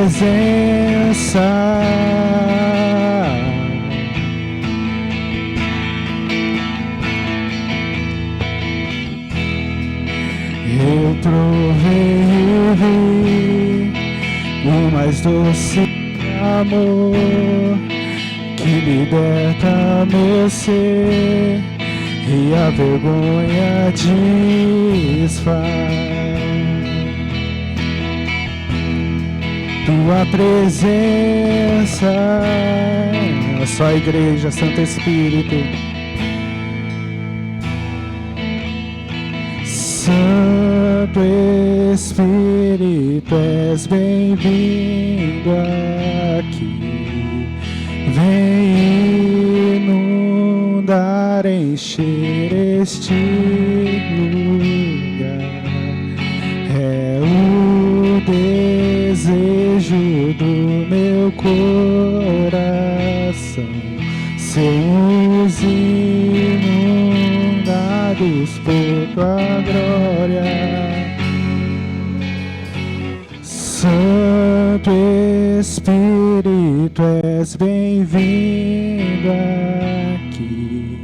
presença. Eu provei e vi o mais doce amor que liberta meu ser e a vergonha desfaz. Tua presença, só a Igreja, Santo Espírito. Santo Espírito, és bem-vindo aqui. Vem inundar, encher este lugar. É o desejo do meu coração. Sermos inundados por tua glória. Santo Espírito, és bem-vindo aqui.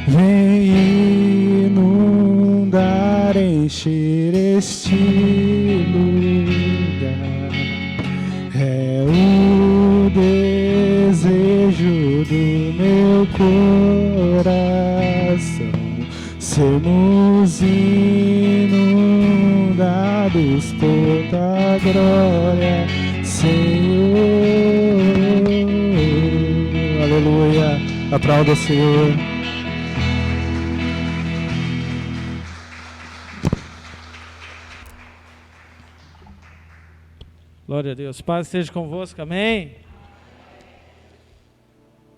Vem inundar, encher este lugar. É o desejo do meu coração. Sermos inundados por tua glória, Senhor. Aleluia. Aplauda o Senhor. Glória a Deus. Paz esteja convosco, amém?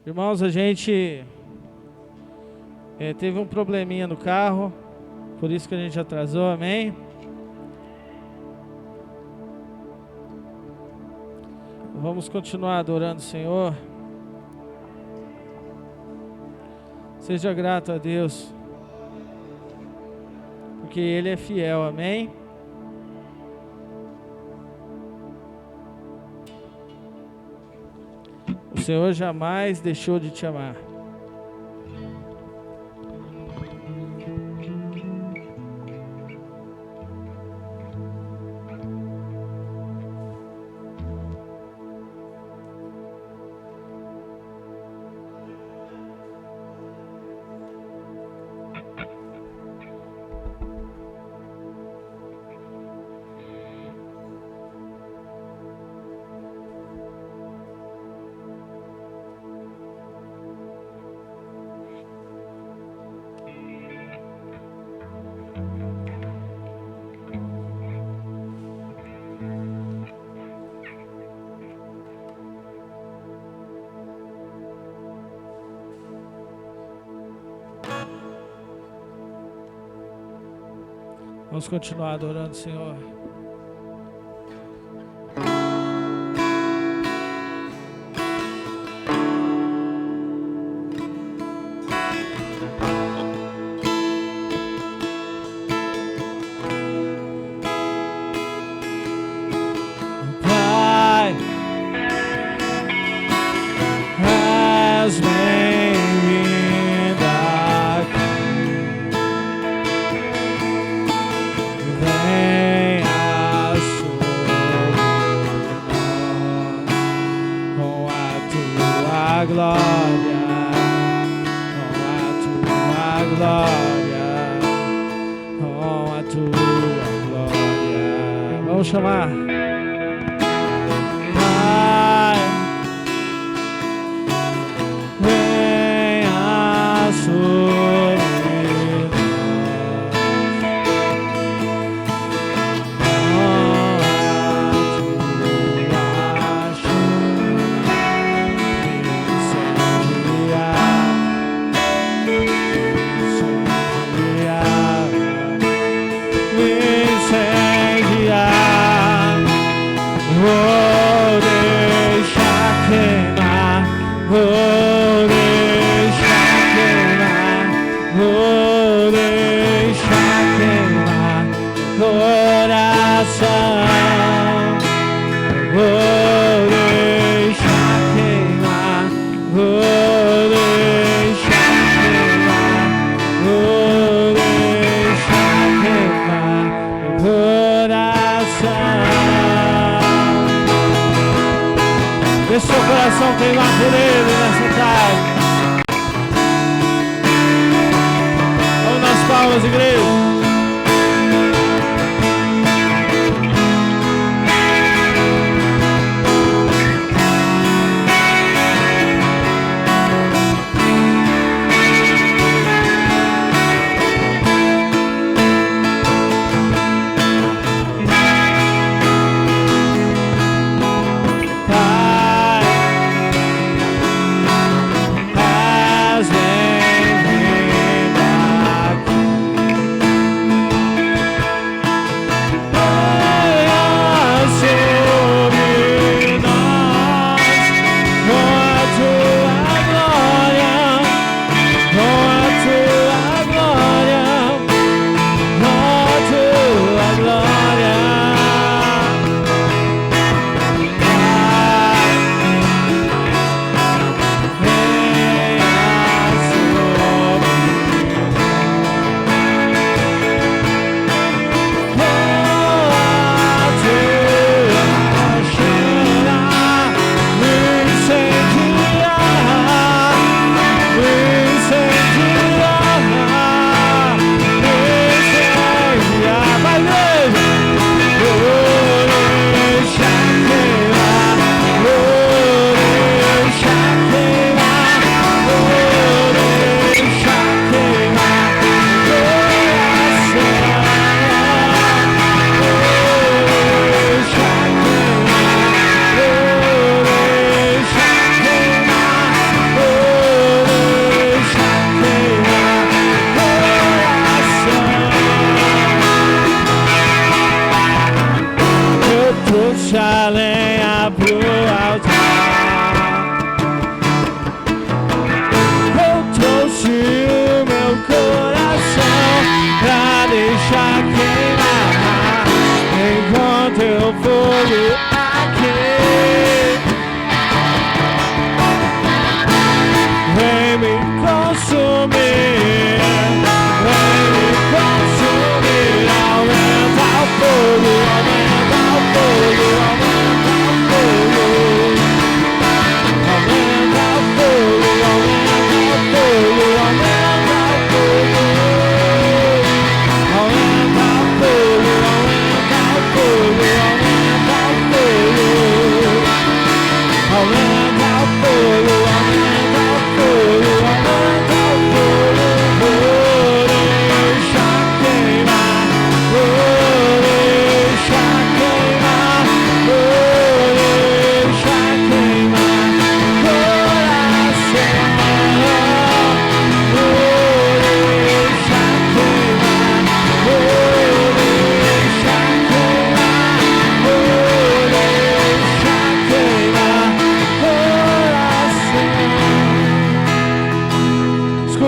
Irmãos, a gente teve um probleminha no carro, por isso que a gente atrasou, amém? Vamos continuar adorando o Senhor. Seja grato a Deus, porque Ele é fiel, amém? O Senhor jamais deixou de te amar. Vamos continuar adorando o Senhor. Pai, és bem-vindo aqui. Venha sobre nós com a tua glória, com a tua glória. Vamos chamar. Pai, venha sobre incendiar. coração queimar por Ele nessa tarde. Vamos nas palmas, igreja.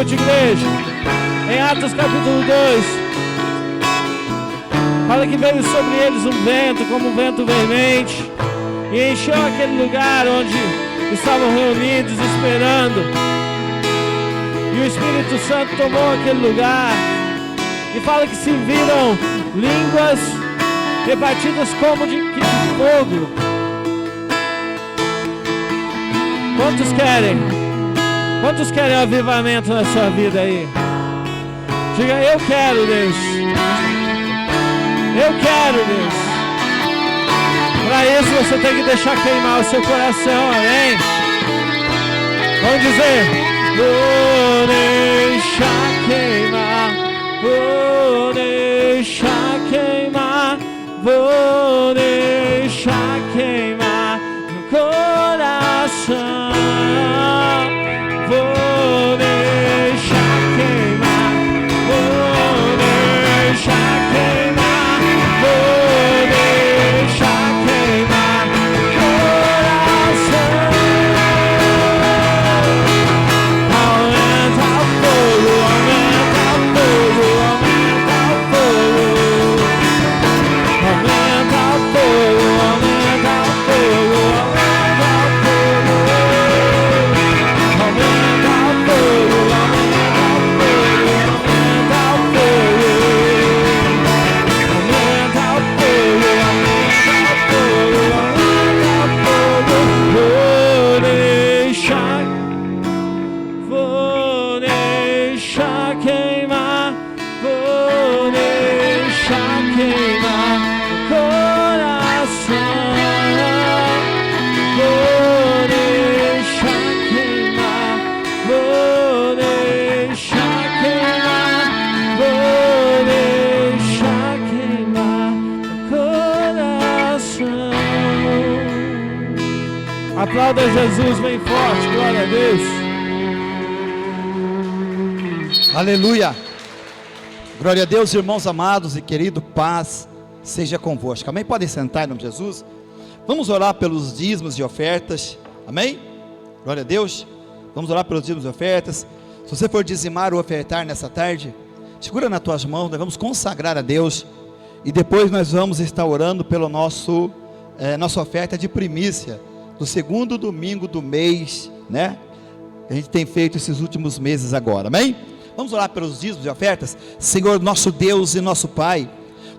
Igreja, em Atos capítulo 2, fala que veio sobre eles um vento, como um vento veemente, e encheu aquele lugar onde estavam reunidos esperando, e o Espírito Santo tomou aquele lugar, e fala que se viram línguas repartidas como de fogo. Quantos querem? Quantos querem avivamento na sua vida aí? Diga, eu quero, Deus. Eu quero, Deus. Para isso você tem que deixar queimar o seu coração, amém? Vamos dizer: vou deixar queimar, vou deixar queimar, vou deixar queimar no coração. Vou deixar queimar, vou deixar queimar, vou deixar queimar coração. Aumenta o fogo, aumenta o fogo, aumenta o fogo, aumenta o fogo. Aplauda Jesus bem forte, glória a Deus. Aleluia. Glória a Deus, irmãos amados e querido, paz seja convosco. Amém? Podem sentar em nome de Jesus. Vamos orar pelos dízimos e ofertas. Amém? Glória a Deus. Vamos orar pelos dízimos e ofertas. Se você for dizimar ou ofertar nessa tarde, segura nas tuas mãos, nós vamos consagrar a Deus. E depois nós vamos estar orando pelo nossa oferta de primícia, do segundo domingo do mês, né? A gente tem feito esses últimos meses agora, amém? Vamos orar pelos dízimos e ofertas. Senhor, nosso Deus e nosso Pai,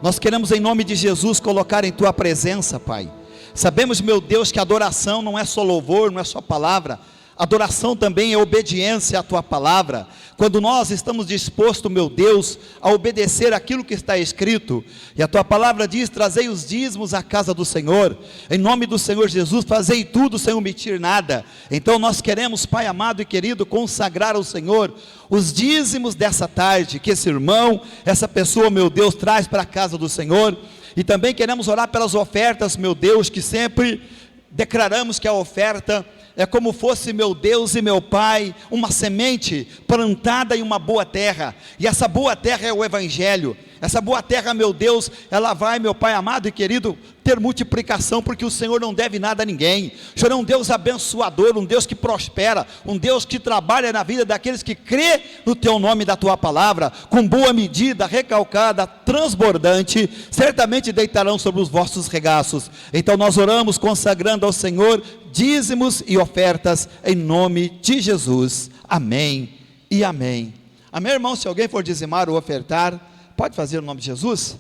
nós queremos em nome de Jesus colocar em Tua presença, Pai. Sabemos, meu Deus, que adoração não é só louvor, não é só palavra. Adoração também é obediência à Tua palavra. Quando nós estamos dispostos, meu Deus, a obedecer aquilo que está escrito, e a Tua palavra diz: trazei os dízimos à casa do Senhor, em nome do Senhor Jesus, fazei tudo sem omitir nada. Então nós queremos, Pai amado e querido, consagrar ao Senhor os dízimos dessa tarde, que esse irmão, essa pessoa, meu Deus, traz para a casa do Senhor. E também queremos orar pelas ofertas, meu Deus, que sempre declaramos que a oferta é como fosse, meu Deus e meu Pai, uma semente plantada em uma boa terra, e essa boa terra é o Evangelho. Essa boa terra, meu Deus, ela vai, meu Pai amado e querido, ter multiplicação, porque o Senhor não deve nada a ninguém. O Senhor é um Deus abençoador, um Deus que prospera, um Deus que trabalha na vida daqueles que crê no Teu nome e da Tua palavra, com boa medida, recalcada, transbordante, certamente deitarão sobre os vossos regaços. Então nós oramos consagrando ao Senhor dízimos e ofertas, em nome de Jesus, amém e amém. Amém, irmão? Se alguém for dizimar ou ofertar, pode fazer no nome de Jesus.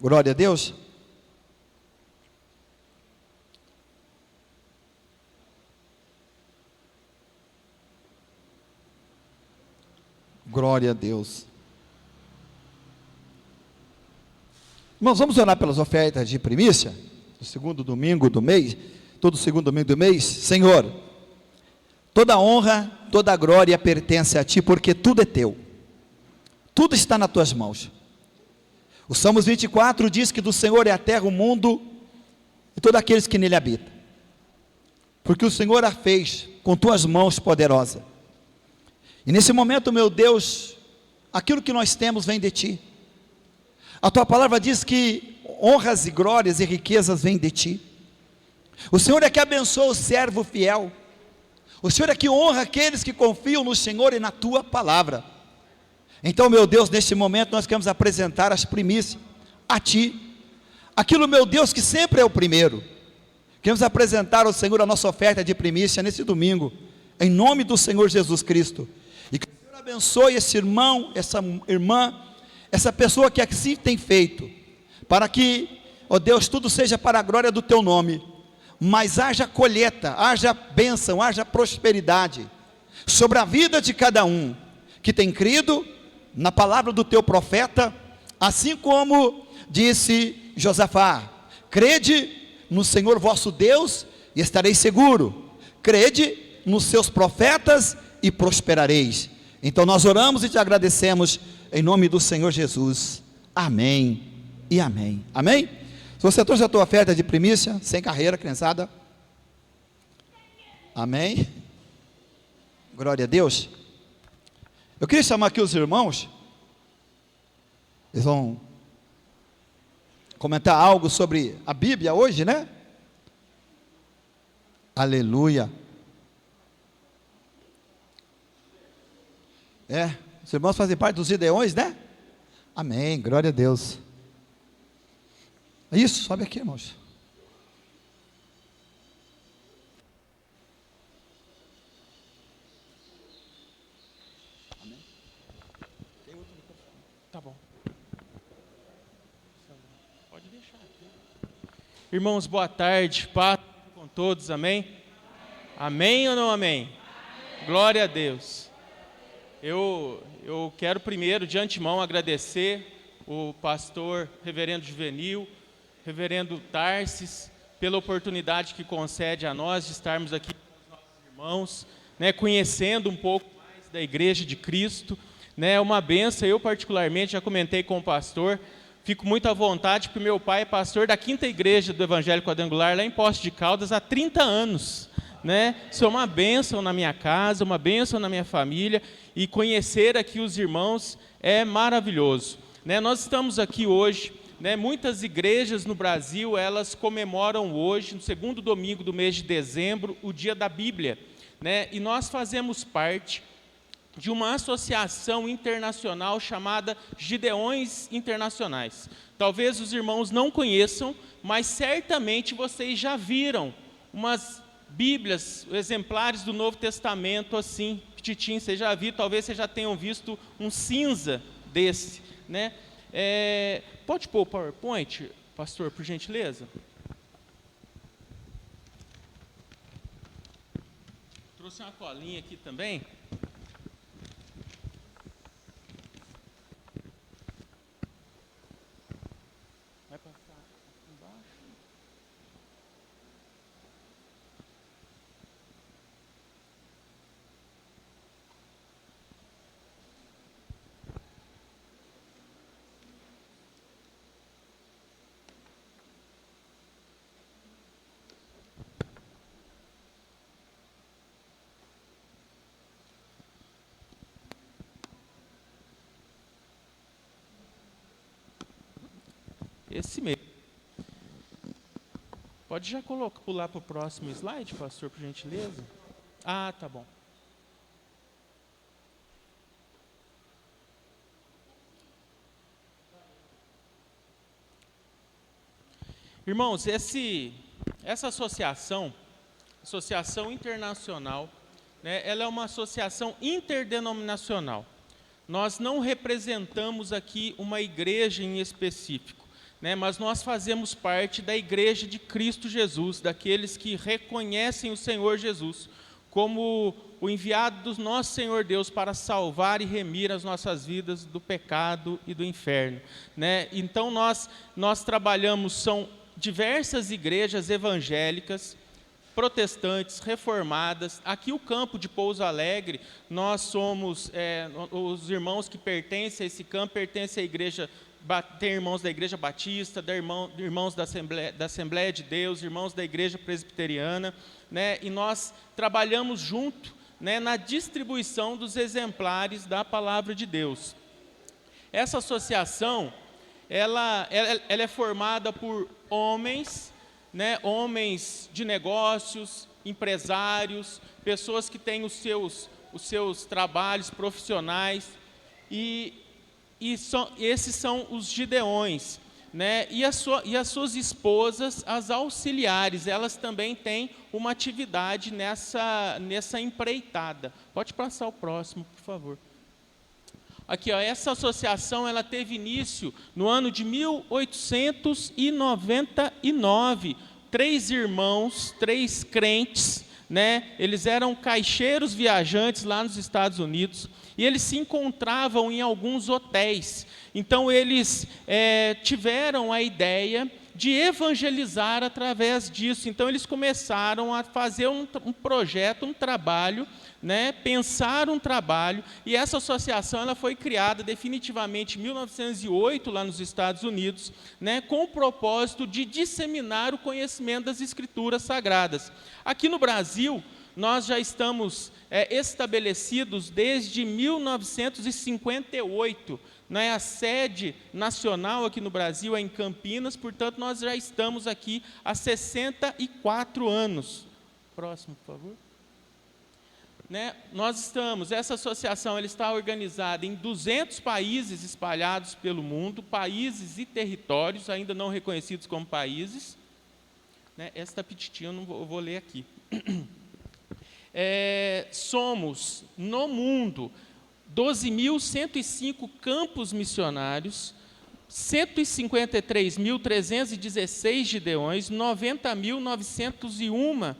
Glória a Deus. Glória a Deus. Irmãos, vamos orar pelas ofertas de primícia, do segundo domingo do mês, todo segundo domingo do mês. Senhor, toda honra, toda glória pertence a Ti, porque tudo é Teu. Tudo está nas Tuas mãos. O Salmos 24 diz que do Senhor é a terra, o mundo e todos aqueles que nele habitam, porque o Senhor a fez com Tuas mãos poderosas. E nesse momento, meu Deus, aquilo que nós temos vem de Ti. A Tua palavra diz que honras e glórias e riquezas vêm de Ti. O Senhor é que abençoa o servo fiel. O Senhor é que honra aqueles que confiam no Senhor e na Tua palavra. Então, meu Deus, neste momento nós queremos apresentar as primícias a Ti, aquilo, meu Deus, que sempre é o primeiro. Queremos apresentar ao Senhor a nossa oferta de primícia nesse domingo, em nome do Senhor Jesus Cristo, e que o Senhor abençoe esse irmão, essa irmã, essa pessoa que assim tem feito, para que, ó Deus, tudo seja para a glória do Teu nome, mas haja colheita, haja bênção, haja prosperidade, sobre a vida de cada um, que tem crido na palavra do Teu profeta, assim como disse Josafá: crede no Senhor vosso Deus e estareis seguro, crede nos seus profetas e prosperareis. Então nós oramos e Te agradecemos em nome do Senhor Jesus, amém e amém, amém? Se você trouxe a tua oferta de primícia, sem carreira, criançada, amém, glória a Deus. Eu queria chamar aqui os irmãos, eles vão comentar algo sobre a Bíblia hoje, né? Aleluia. Os irmãos fazem parte dos Gideões, né? Amém, glória a Deus. Isso, sobe aqui, irmãos. Amém. Tem outro microfone. Tá bom. Pode deixar aqui. Irmãos, boa tarde, paz com todos, amém? Amém ou não amém? Glória a Deus. Eu quero primeiro, de antemão, agradecer o pastor reverendo Juvenil, reverendo Tarsis, pela oportunidade que concede a nós de estarmos aqui com os nossos irmãos, né, conhecendo um pouco mais da Igreja de Cristo, né, uma benção. Eu particularmente já comentei com o pastor, fico muito à vontade, porque meu pai é pastor da 5ª Igreja do Evangelho Quadrangular, lá em Poços de Caldas, há 30 anos. Né? Isso é uma bênção na minha casa, uma bênção na minha família, e conhecer aqui os irmãos é maravilhoso. Né? Nós estamos aqui hoje, né? Muitas igrejas no Brasil, elas comemoram hoje, no 2º domingo do mês de dezembro, o Dia da Bíblia. Né? E nós fazemos parte de uma associação internacional chamada Gideões Internacionais. Talvez os irmãos não conheçam, mas certamente vocês já viram umas Bíblias, exemplares do Novo Testamento assim, petitinho, você já viu, talvez vocês já tenham visto um cinza desse. Né? Pode pôr o PowerPoint, pastor, por gentileza? Trouxe uma colinha aqui também. Vai passar aqui embaixo. Esse mesmo. Pode já pular para o próximo slide, pastor, por gentileza? Ah, tá bom. Irmãos, essa associação internacional, né, ela é uma associação interdenominacional. Nós não representamos aqui uma igreja em específico, né, mas nós fazemos parte da Igreja de Cristo Jesus, daqueles que reconhecem o Senhor Jesus como o enviado do nosso Senhor Deus para salvar e remir as nossas vidas do pecado e do inferno. Né? Então nós trabalhamos, são diversas igrejas evangélicas, protestantes, reformadas. Aqui o campo de Pouso Alegre, nós somos, os irmãos que pertencem a esse campo, pertencem à igreja. Tem irmãos da Igreja Batista, irmãos da Assembleia de Deus, irmãos da Igreja Presbiteriana, né? E nós trabalhamos junto, né, na distribuição dos exemplares da Palavra de Deus. Essa associação, ela é formada por homens, né, homens de negócios, empresários, pessoas que têm os seus trabalhos profissionais, esses são os gideões, né? E as suas esposas, as auxiliares, elas também têm uma atividade nessa empreitada. Pode passar o próximo, por favor. Aqui, ó, essa associação ela teve início no ano de 1899. 3 irmãos, 3 crentes, né? Eles eram caixeiros viajantes lá nos Estados Unidos. E eles se encontravam em alguns hotéis. Então, eles tiveram a ideia de evangelizar através disso. Então, eles começaram a fazer um projeto, um trabalho, né, pensar um trabalho. E essa associação ela foi criada definitivamente em 1908, lá nos Estados Unidos, né, com o propósito de disseminar o conhecimento das Escrituras Sagradas. Aqui no Brasil, nós já estamos estabelecidos desde 1958, né? A sede nacional aqui no Brasil é em Campinas, portanto, nós já estamos aqui há 64 anos. Próximo, por favor. Né? Essa associação ela está organizada em 200 países espalhados pelo mundo, países e territórios ainda não reconhecidos como países. Né? Esta petitinha eu vou ler aqui. Somos, no mundo, 12.105 campos missionários, 153.316 gideões, 90.901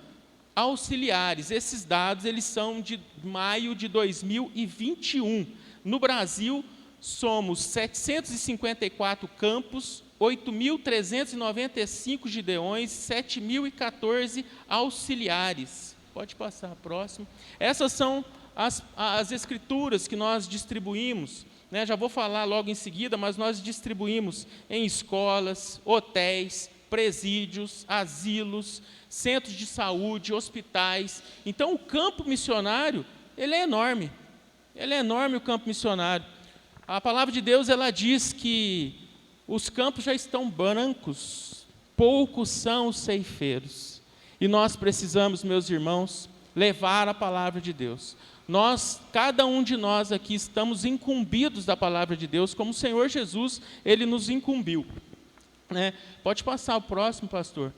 auxiliares. Esses dados eles são de maio de 2021. No Brasil, somos 754 campos, 8.395 gideões, 7.014 auxiliares. Pode passar próximo. Essas são as escrituras que nós distribuímos, né? Já vou falar logo em seguida, mas nós distribuímos em escolas, hotéis, presídios, asilos, centros de saúde, hospitais. Então, o campo missionário, ele é enorme. Ele é enorme, o campo missionário. A palavra de Deus, ela diz que os campos já estão brancos, poucos são os ceifeiros. E nós precisamos, meus irmãos, levar a palavra de Deus. Nós, cada um de nós aqui, estamos incumbidos da palavra de Deus, como o Senhor Jesus, Ele nos incumbiu. Né? Pode passar o próximo, pastor.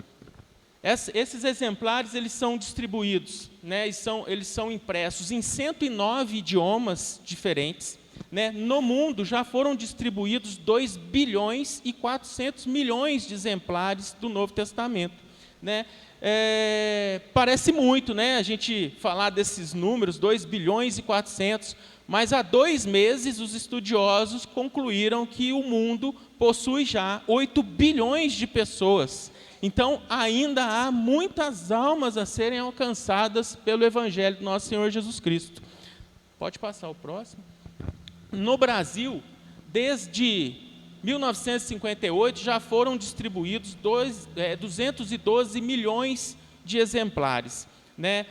Esses exemplares, eles são distribuídos, né? Eles são impressos em 109 idiomas diferentes. Né? No mundo já foram distribuídos 2 bilhões e 400 milhões de exemplares do Novo Testamento. Né? Parece muito, né, a gente falar desses números, 2 bilhões e 400, mas há 2 meses os estudiosos concluíram que o mundo possui já 8 bilhões de pessoas. Então, ainda há muitas almas a serem alcançadas pelo Evangelho do nosso Senhor Jesus Cristo. Pode passar o próximo. No Brasil, desde 1958, já foram distribuídos 212 milhões de exemplares. Né?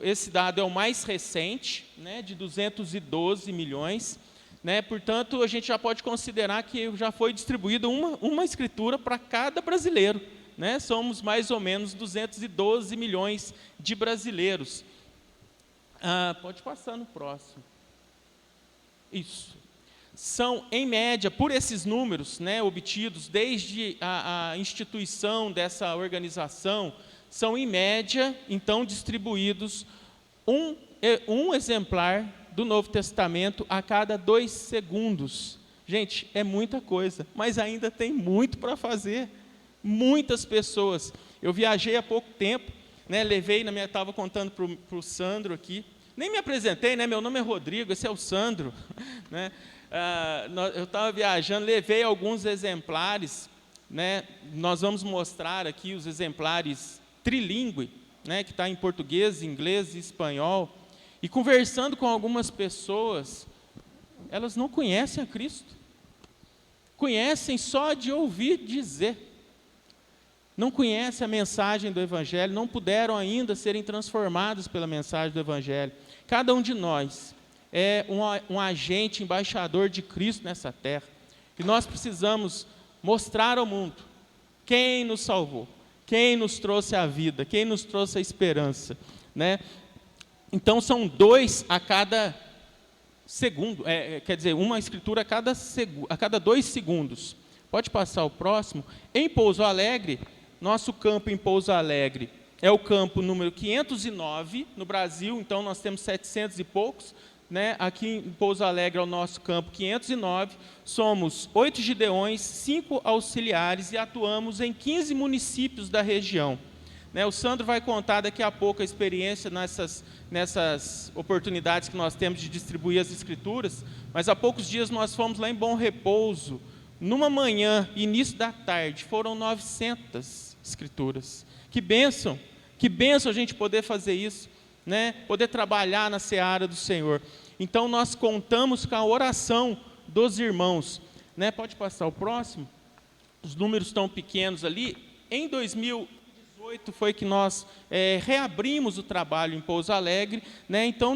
Esse dado é o mais recente, né, de 212 milhões. Né? Portanto, a gente já pode considerar que já foi distribuída uma escritura para cada brasileiro. Né? Somos mais ou menos 212 milhões de brasileiros. Pode passar no próximo. Isso. São, em média, por esses números, né, obtidos desde a instituição dessa organização, são, em média, então, distribuídos um exemplar do Novo Testamento a cada 2 segundos. Gente, é muita coisa, mas ainda tem muito para fazer. Muitas pessoas. Eu viajei há pouco tempo, né, estava contando para o Sandro aqui, nem me apresentei, né, meu nome é Rodrigo, esse é o Sandro. Né? Eu estava viajando, levei alguns exemplares, né, nós vamos mostrar aqui os exemplares trilingüe, né, que está em português, inglês e espanhol, e conversando com algumas pessoas, elas não conhecem a Cristo, conhecem só de ouvir dizer, não conhecem a mensagem do Evangelho, não puderam ainda serem transformadas pela mensagem do Evangelho. Cada um de nós é um agente, embaixador de Cristo nessa terra, e nós precisamos mostrar ao mundo quem nos salvou, quem nos trouxe a vida, quem nos trouxe a esperança. Né? Então, são 2 a cada segundo, quer dizer, uma escritura a cada 2 segundos. Pode passar o próximo. Em Pouso Alegre, nosso campo em Pouso Alegre é o campo número 509 no Brasil, então nós temos 700 e poucos. Né? Aqui em Pouso Alegre é o nosso campo 509, somos 8 gideões, 5 auxiliares e atuamos em 15 municípios da região. Né? O Sandro vai contar daqui a pouco a experiência nessas oportunidades que nós temos de distribuir as escrituras, mas há poucos dias nós fomos lá em Bom Repouso, numa manhã, início da tarde, foram 900 escrituras. Que bênção a gente poder fazer isso, né? Poder trabalhar na seara do Senhor. Então, nós contamos com a oração dos irmãos. Né? Pode passar o próximo? Os números estão pequenos ali. Em 2018 foi que nós reabrimos o trabalho em Pouso Alegre. Né? Então,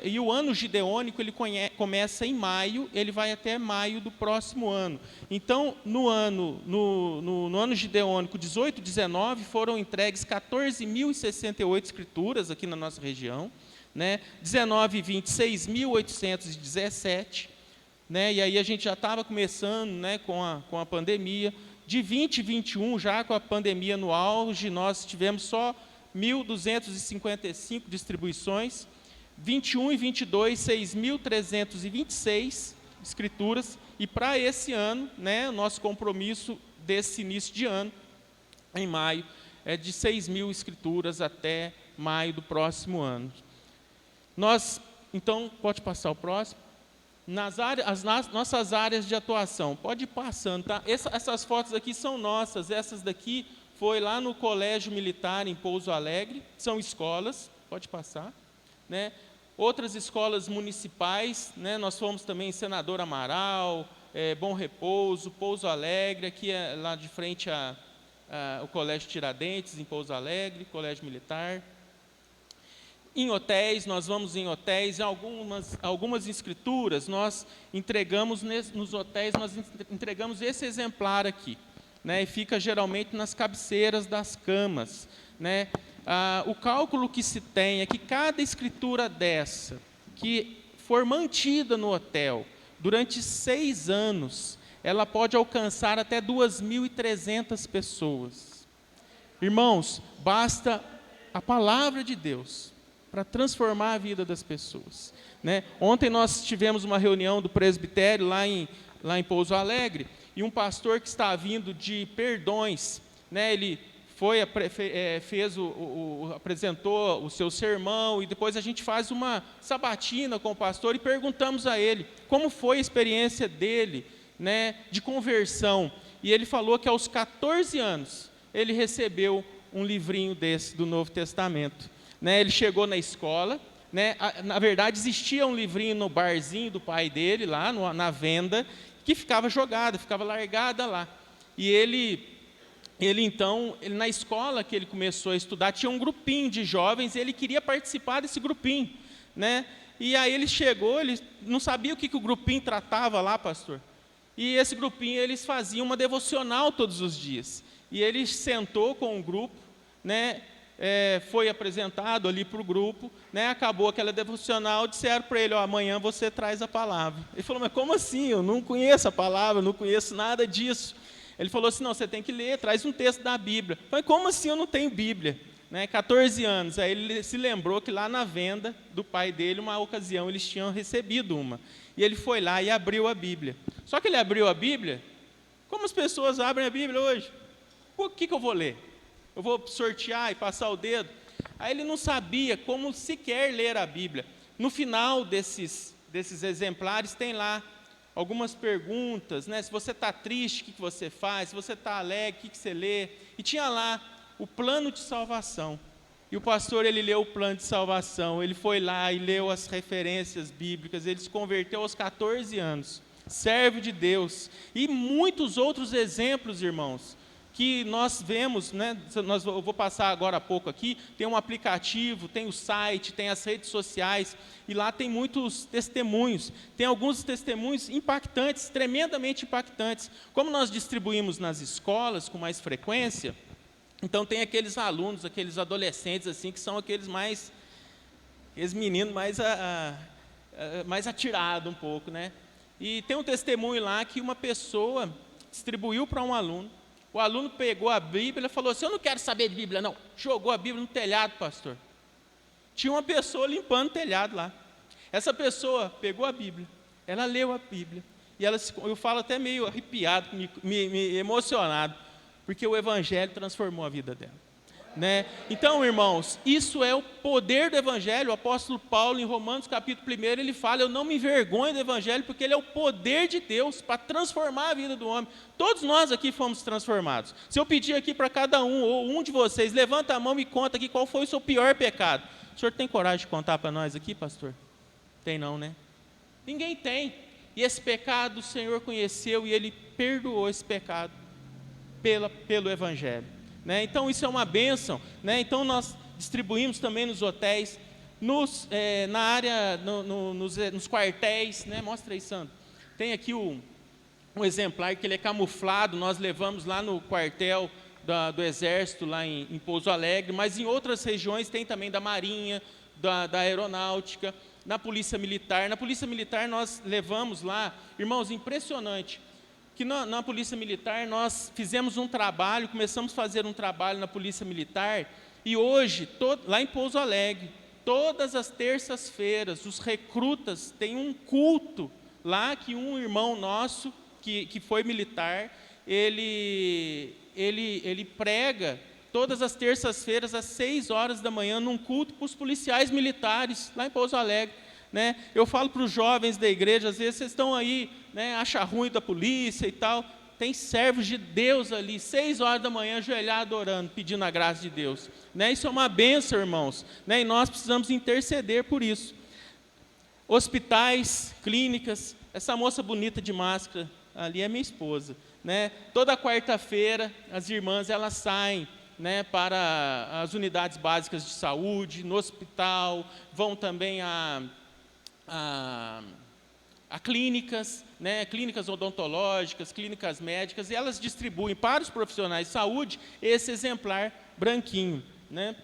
e o ano gideônico ele começa em maio, ele vai até maio do próximo ano. Então, no ano gideônico 18 e 19, foram entregues 14.068 escrituras aqui na nossa região. Né? 19 e 20, 6.817. Né? E aí a gente já estava começando, né, com a pandemia. De 20 e 21, já com a pandemia no auge, nós tivemos só 1.255 distribuições. 21 e 22, 6.326 escrituras. E para esse ano, né, nosso compromisso desse início de ano, em maio, é de 6.000 escrituras até maio do próximo ano. Então, pode passar o próximo. Nossas áreas de atuação, pode ir passando, tá? Essas fotos aqui são nossas, essas daqui foi lá no Colégio Militar em Pouso Alegre, são escolas, pode passar. Né? outras escolas municipais, né? Nós fomos também em Senador Amaral, Bom Repouso, Pouso Alegre, aqui lá de frente o Colégio Tiradentes, em Pouso Alegre, Colégio Militar. Em hotéis, nós vamos em hotéis, em algumas escrituras, nós entregamos nos hotéis, nós entregamos esse exemplar aqui, né? E fica geralmente nas cabeceiras das camas, né? O cálculo que se tem é que cada escritura dessa, que for mantida no hotel durante 6 anos, ela pode alcançar até 2.300 pessoas. Irmãos, basta a palavra de Deus para transformar a vida das pessoas, né? Ontem nós tivemos uma reunião do presbitério lá em Pouso Alegre, e um pastor que está vindo de Perdões, né? Ele apresentou o seu sermão, e depois a gente faz uma sabatina com o pastor e perguntamos a ele como foi a experiência dele, né, de conversão. E ele falou que aos 14 anos ele recebeu um livrinho desse do Novo Testamento, né? Ele chegou na escola, né? Na verdade existia um livrinho no barzinho do pai dele lá na venda, que ficava jogada, ficava largada lá. E ele na escola que ele começou a estudar, tinha um grupinho de jovens, e ele queria participar desse grupinho, né? E aí ele chegou, ele não sabia o que o grupinho tratava lá, pastor. E esse grupinho, eles faziam uma devocional todos os dias. E ele sentou com o grupo, né? Foi apresentado ali para o grupo, né? Acabou aquela devocional, disseram para ele: amanhã você traz a palavra. Ele falou: mas como assim? Eu não conheço a palavra, não conheço nada disso. Ele falou assim: não, você tem que ler, traz um texto da Bíblia. Eu falei: como assim eu não tenho Bíblia? 14 anos. Aí ele se lembrou que lá na venda do pai dele, uma ocasião, eles tinham recebido uma. E ele foi lá e abriu a Bíblia. Só que ele abriu a Bíblia, como as pessoas abrem a Bíblia hoje. O que eu vou ler? Eu vou sortear e passar o dedo? Aí ele não sabia como sequer ler a Bíblia. No final desses exemplares tem lá algumas perguntas, né? Se você está triste, o que você faz? Se você está alegre, o que você lê? E tinha lá o plano de salvação. E o pastor, ele leu o plano de salvação, ele foi lá e leu as referências bíblicas, ele se converteu aos 14 anos, servo de Deus. E muitos outros exemplos, irmãos, que nós vemos, né? Eu vou passar agora a pouco aqui. Tem um aplicativo, tem o site, tem as redes sociais, e lá tem muitos testemunhos. Tem alguns testemunhos impactantes, tremendamente impactantes. Como nós distribuímos nas escolas com mais frequência, então tem aqueles alunos, aqueles adolescentes assim, que são aqueles meninos mais atirados um pouco, né? E tem um testemunho lá que uma pessoa distribuiu para um aluno. O aluno pegou a Bíblia e falou assim: eu não quero saber de Bíblia, não. Jogou a Bíblia no telhado, pastor. Tinha uma pessoa limpando o telhado lá. Essa pessoa pegou a Bíblia, ela leu a Bíblia, e eu falo até meio arrepiado, me emocionado, porque o Evangelho transformou a vida dela, né? Então, irmãos, isso é o poder do Evangelho. O apóstolo Paulo, em Romanos capítulo 1, ele fala: eu não me envergonho do Evangelho, porque ele é o poder de Deus para transformar a vida do homem. Todos nós aqui fomos transformados. Se eu pedir aqui para cada um, ou um de vocês, levanta a mão e conta aqui qual foi o seu pior pecado. O senhor tem coragem de contar para nós aqui, pastor? Tem não, né? Ninguém tem. E esse pecado o Senhor conheceu, e ele perdoou esse pecado pelo Evangelho, né? Então isso é uma bênção, né? Então nós distribuímos também nos hotéis, na área, nos quartéis, né? Mostra aí, Sandro. Tem aqui um exemplar que ele é camuflado, nós levamos lá no quartel do Exército, lá em Pouso Alegre, mas em outras regiões tem também da Marinha, da Aeronáutica, na Polícia Militar. Na Polícia Militar nós levamos lá, irmãos, impressionante, que na Polícia Militar nós fizemos um trabalho, começamos a fazer um trabalho na Polícia Militar, e hoje, lá em Pouso Alegre, todas as terças-feiras, os recrutas têm um culto lá, que um irmão nosso, que foi militar, ele prega todas as terças-feiras, às 6 horas da manhã, num culto para os policiais militares, lá em Pouso Alegre, né? Eu falo para os jovens da igreja, às vezes vocês estão aí, né, acham ruim da polícia e tal, tem servos de Deus ali, 6 horas da manhã, ajoelhado, orando, pedindo a graça de Deus, né? Isso é uma bênção, irmãos, né? E nós precisamos interceder por isso. hospitais, clínicas. Essa moça bonita de máscara ali é minha esposa, né? Toda quarta-feira as irmãs elas saem, né, para as unidades básicas de saúde, no hospital, vão também a clínicas, né, clínicas odontológicas, clínicas médicas, e elas distribuem para os profissionais de saúde esse exemplar branquinho, né?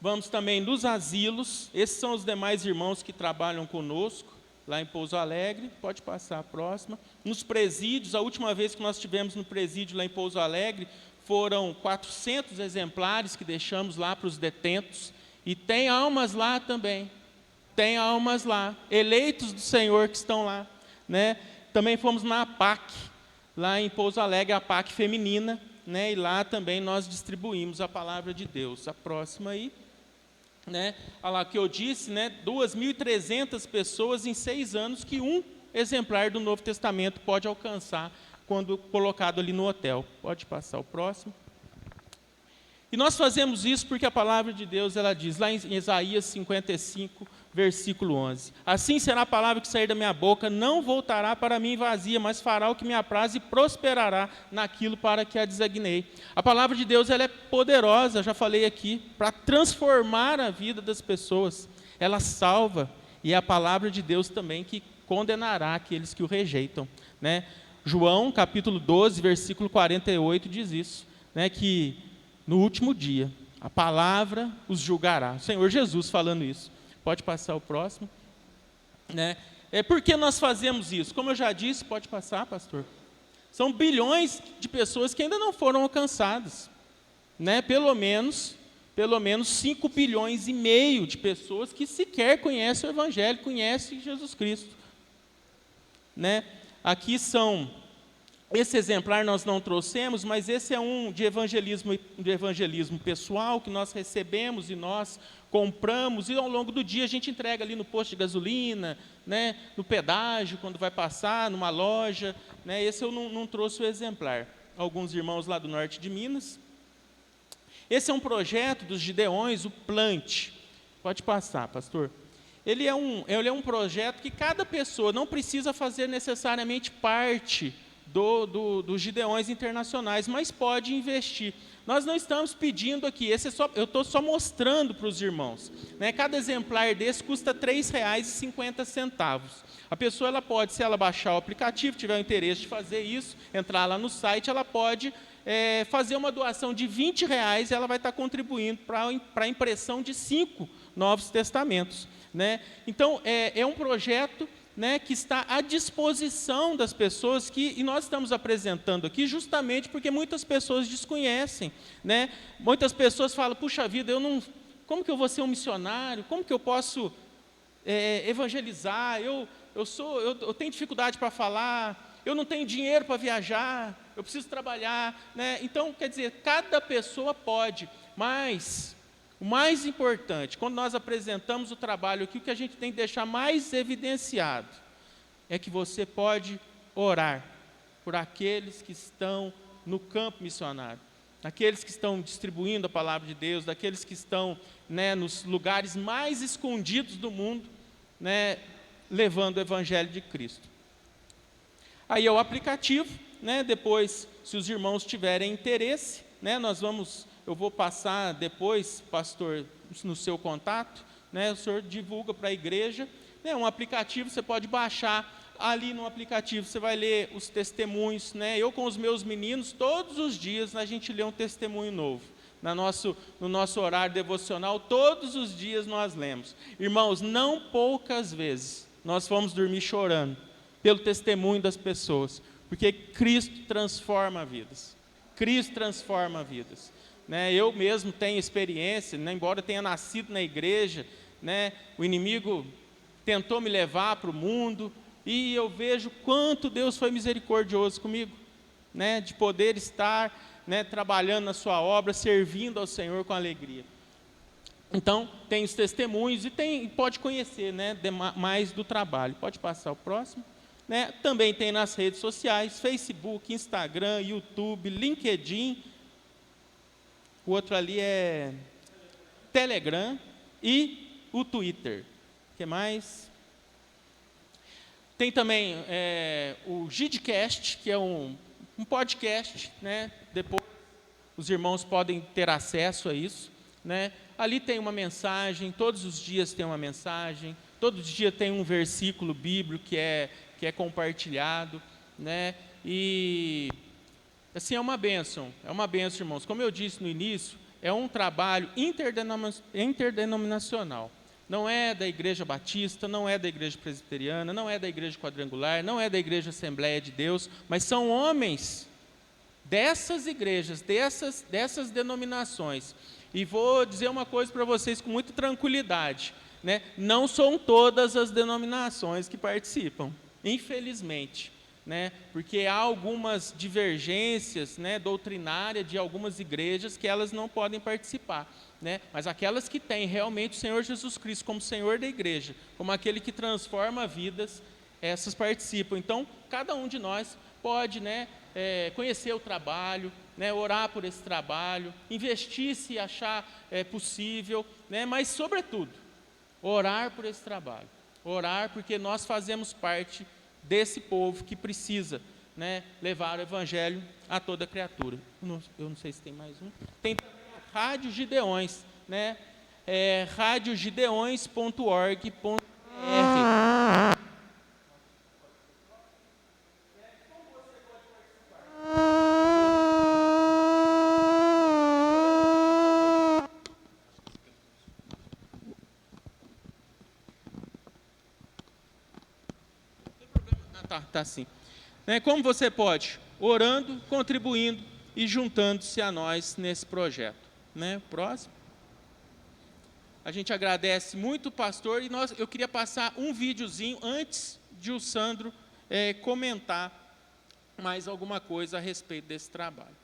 Vamos também nos asilos, esses são os demais irmãos que trabalham conosco, lá em Pouso Alegre, pode passar a próxima. Nos presídios, a última vez que nós estivemos no presídio lá em Pouso Alegre, foram 400 exemplares que deixamos lá para os detentos, e tem almas lá também, tem almas lá, eleitos do Senhor que estão lá, né? Também fomos na APAC, lá em Pouso Alegre, a APAC feminina, né? E lá também nós distribuímos a palavra de Deus. A próxima aí, né? Olha lá que eu disse, né? 2.300 pessoas em 6 anos que um exemplar do Novo Testamento pode alcançar quando colocado ali no hotel. Pode passar o próximo. E nós fazemos isso porque a palavra de Deus, ela diz, lá em Isaías 55, versículo 11, assim será a palavra que sair da minha boca, não voltará para mim vazia, mas fará o que me apraz e prosperará naquilo para que a designei. A palavra de Deus, ela é poderosa, já falei aqui, para transformar a vida das pessoas. Ela salva, e é a palavra de Deus também que condenará aqueles que o rejeitam, né? João, capítulo 12, versículo 48, diz isso, né, que no último dia, a palavra os julgará. O Senhor Jesus falando isso. Pode passar o próximo. Né? Por que nós fazemos isso? Como eu já disse, pode passar, pastor. São bilhões de pessoas que ainda não foram alcançadas. Né? Pelo menos 5 bilhões e meio de pessoas que sequer conhecem o Evangelho, conhecem Jesus Cristo. Né? Aqui são... Esse exemplar nós não trouxemos, mas esse é um de evangelismo pessoal que nós recebemos e nós compramos, e ao longo do dia a gente entrega ali no posto de gasolina, né, no pedágio, quando vai passar, numa loja. Né, esse eu não trouxe o exemplar. Alguns irmãos lá do norte de Minas. Esse é um projeto dos Gideões, o Plant. Pode passar, pastor. Ele é um projeto que cada pessoa não precisa fazer necessariamente parte dos Gideões internacionais, mas pode investir. Nós não estamos pedindo aqui, eu estou só mostrando para os irmãos. Né? Cada exemplar desse custa R$ 3,50. A pessoa ela pode, se ela baixar o aplicativo, tiver o interesse de fazer isso, entrar lá no site, ela pode fazer uma doação de R$ 20, e ela vai estar contribuindo para a impressão de 5 Novos Testamentos. Né? Então, é um projeto, né, que está à disposição das pessoas, e nós estamos apresentando aqui justamente porque muitas pessoas desconhecem. Né? Muitas pessoas falam, puxa vida, como que eu vou ser um missionário? Como que eu posso evangelizar? Eu tenho dificuldade para falar, eu não tenho dinheiro para viajar, eu preciso trabalhar. Né? Então, quer dizer, cada pessoa pode, mas... O mais importante, quando nós apresentamos o trabalho aqui, o que a gente tem que deixar mais evidenciado é que você pode orar por aqueles que estão no campo missionário, aqueles que estão distribuindo a palavra de Deus, daqueles que estão, né, nos lugares mais escondidos do mundo, né, levando o Evangelho de Cristo. Aí é o aplicativo, né, depois, se os irmãos tiverem interesse, né, eu vou passar depois, pastor, no seu contato, né, o senhor divulga para a igreja, né, um aplicativo, você pode baixar, ali no aplicativo você vai ler os testemunhos, né, eu com os meus meninos, todos os dias a gente lê um testemunho novo, no nosso horário devocional, todos os dias nós lemos. Irmãos, não poucas vezes nós fomos dormir chorando, pelo testemunho das pessoas, porque Cristo transforma vidas, Cristo transforma vidas. Né, eu mesmo tenho experiência, né, embora eu tenha nascido na igreja, né, o inimigo tentou me levar para o mundo, e eu vejo quanto Deus foi misericordioso comigo, né, de poder estar, né, trabalhando na sua obra, servindo ao Senhor com alegria. Então, tem os testemunhos e pode conhecer, né, mais do trabalho. Pode passar o próximo. Né, também tem nas redes sociais, Facebook, Instagram, YouTube, LinkedIn. O outro ali é Telegram e o Twitter. O que mais? Tem também o Gidcast, que é um podcast, né? Depois os irmãos podem ter acesso a isso, né? Ali tem uma mensagem, todos os dias tem uma mensagem, todo dia tem um versículo bíblico que é compartilhado, né? E assim é uma bênção, irmãos. Como eu disse no início, é um trabalho interdenominacional. Não é da Igreja Batista, não é da Igreja Presbiteriana, não é da Igreja Quadrangular, não é da Igreja Assembleia de Deus, mas são homens dessas igrejas, dessas denominações. E vou dizer uma coisa para vocês com muita tranquilidade, né? Não são todas as denominações que participam, infelizmente, né? Porque há algumas divergências, né, doutrinárias de algumas igrejas que elas não podem participar, né? Mas aquelas que têm realmente o Senhor Jesus Cristo como Senhor da igreja, como aquele que transforma vidas, essas participam. Então, cada um de nós pode, né, conhecer o trabalho, né, orar por esse trabalho, investir se achar possível, né, mas, sobretudo, orar por esse trabalho. Orar porque nós fazemos parte desse povo que precisa, né, levar o evangelho a toda criatura. Eu não sei se tem mais um. Tem Rádio Gideões, né? radiogideões.org.br. Tá sim. Como você pode? Orando, contribuindo e juntando-se a nós nesse projeto. Próximo. A gente agradece muito o pastor e eu queria passar um videozinho antes de o Sandro comentar mais alguma coisa a respeito desse trabalho.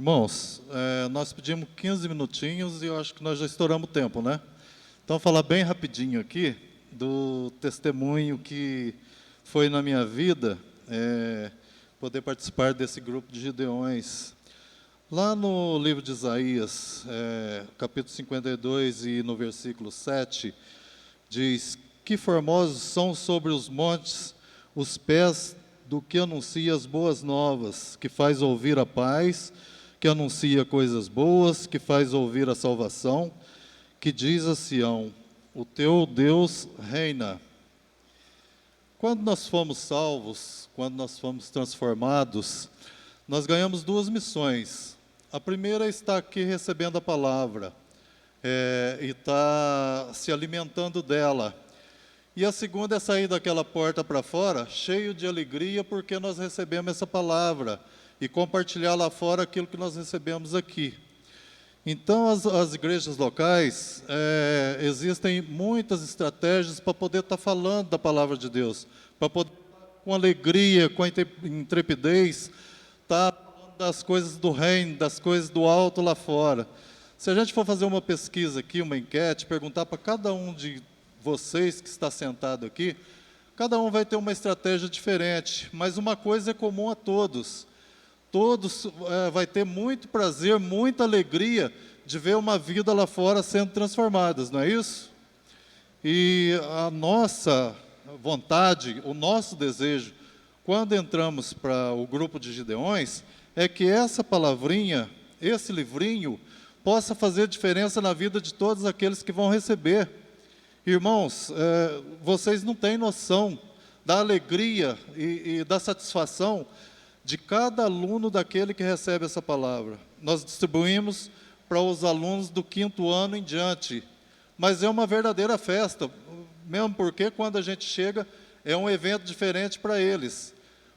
Irmãos, nós pedimos 15 minutinhos e eu acho que nós já estouramos o tempo, né? Então, vou falar bem rapidinho aqui do testemunho que foi na minha vida, poder participar desse grupo de Gideões. Lá no livro de Isaías, capítulo 52 e no versículo 7, diz: que formosos são sobre os montes os pés do que anuncia as boas novas, que faz ouvir a paz, que anuncia coisas boas, que faz ouvir a salvação, que diz a Sião: o teu Deus reina. Quando nós fomos salvos, quando nós fomos transformados, nós ganhamos duas missões. A primeira é estar aqui recebendo a palavra, e estar se alimentando dela. E a segunda é sair daquela porta para fora, cheio de alegria, porque nós recebemos essa palavra, e compartilhar lá fora aquilo que nós recebemos aqui. Então, as igrejas locais, existem muitas estratégias para poder estar falando da palavra de Deus, para poder, com alegria, com intrepidez, estar falando das coisas do reino, das coisas do alto lá fora. Se a gente for fazer uma pesquisa aqui, uma enquete, perguntar para cada um de vocês que está sentado aqui, cada um vai ter uma estratégia diferente, mas uma coisa é comum a todos. Todos vai ter muito prazer, muita alegria de ver uma vida lá fora sendo transformadas, não é isso? E a nossa vontade, o nosso desejo, quando entramos para o grupo de Gideões, é que essa palavrinha, esse livrinho, possa fazer diferença na vida de todos aqueles que vão receber. Irmãos, vocês não têm noção da alegria e da satisfação de cada aluno daquele que recebe essa palavra. Nós distribuímos para os alunos do 5º ano em diante, mas é uma verdadeira festa, mesmo porque quando a gente chega, é um evento diferente para eles.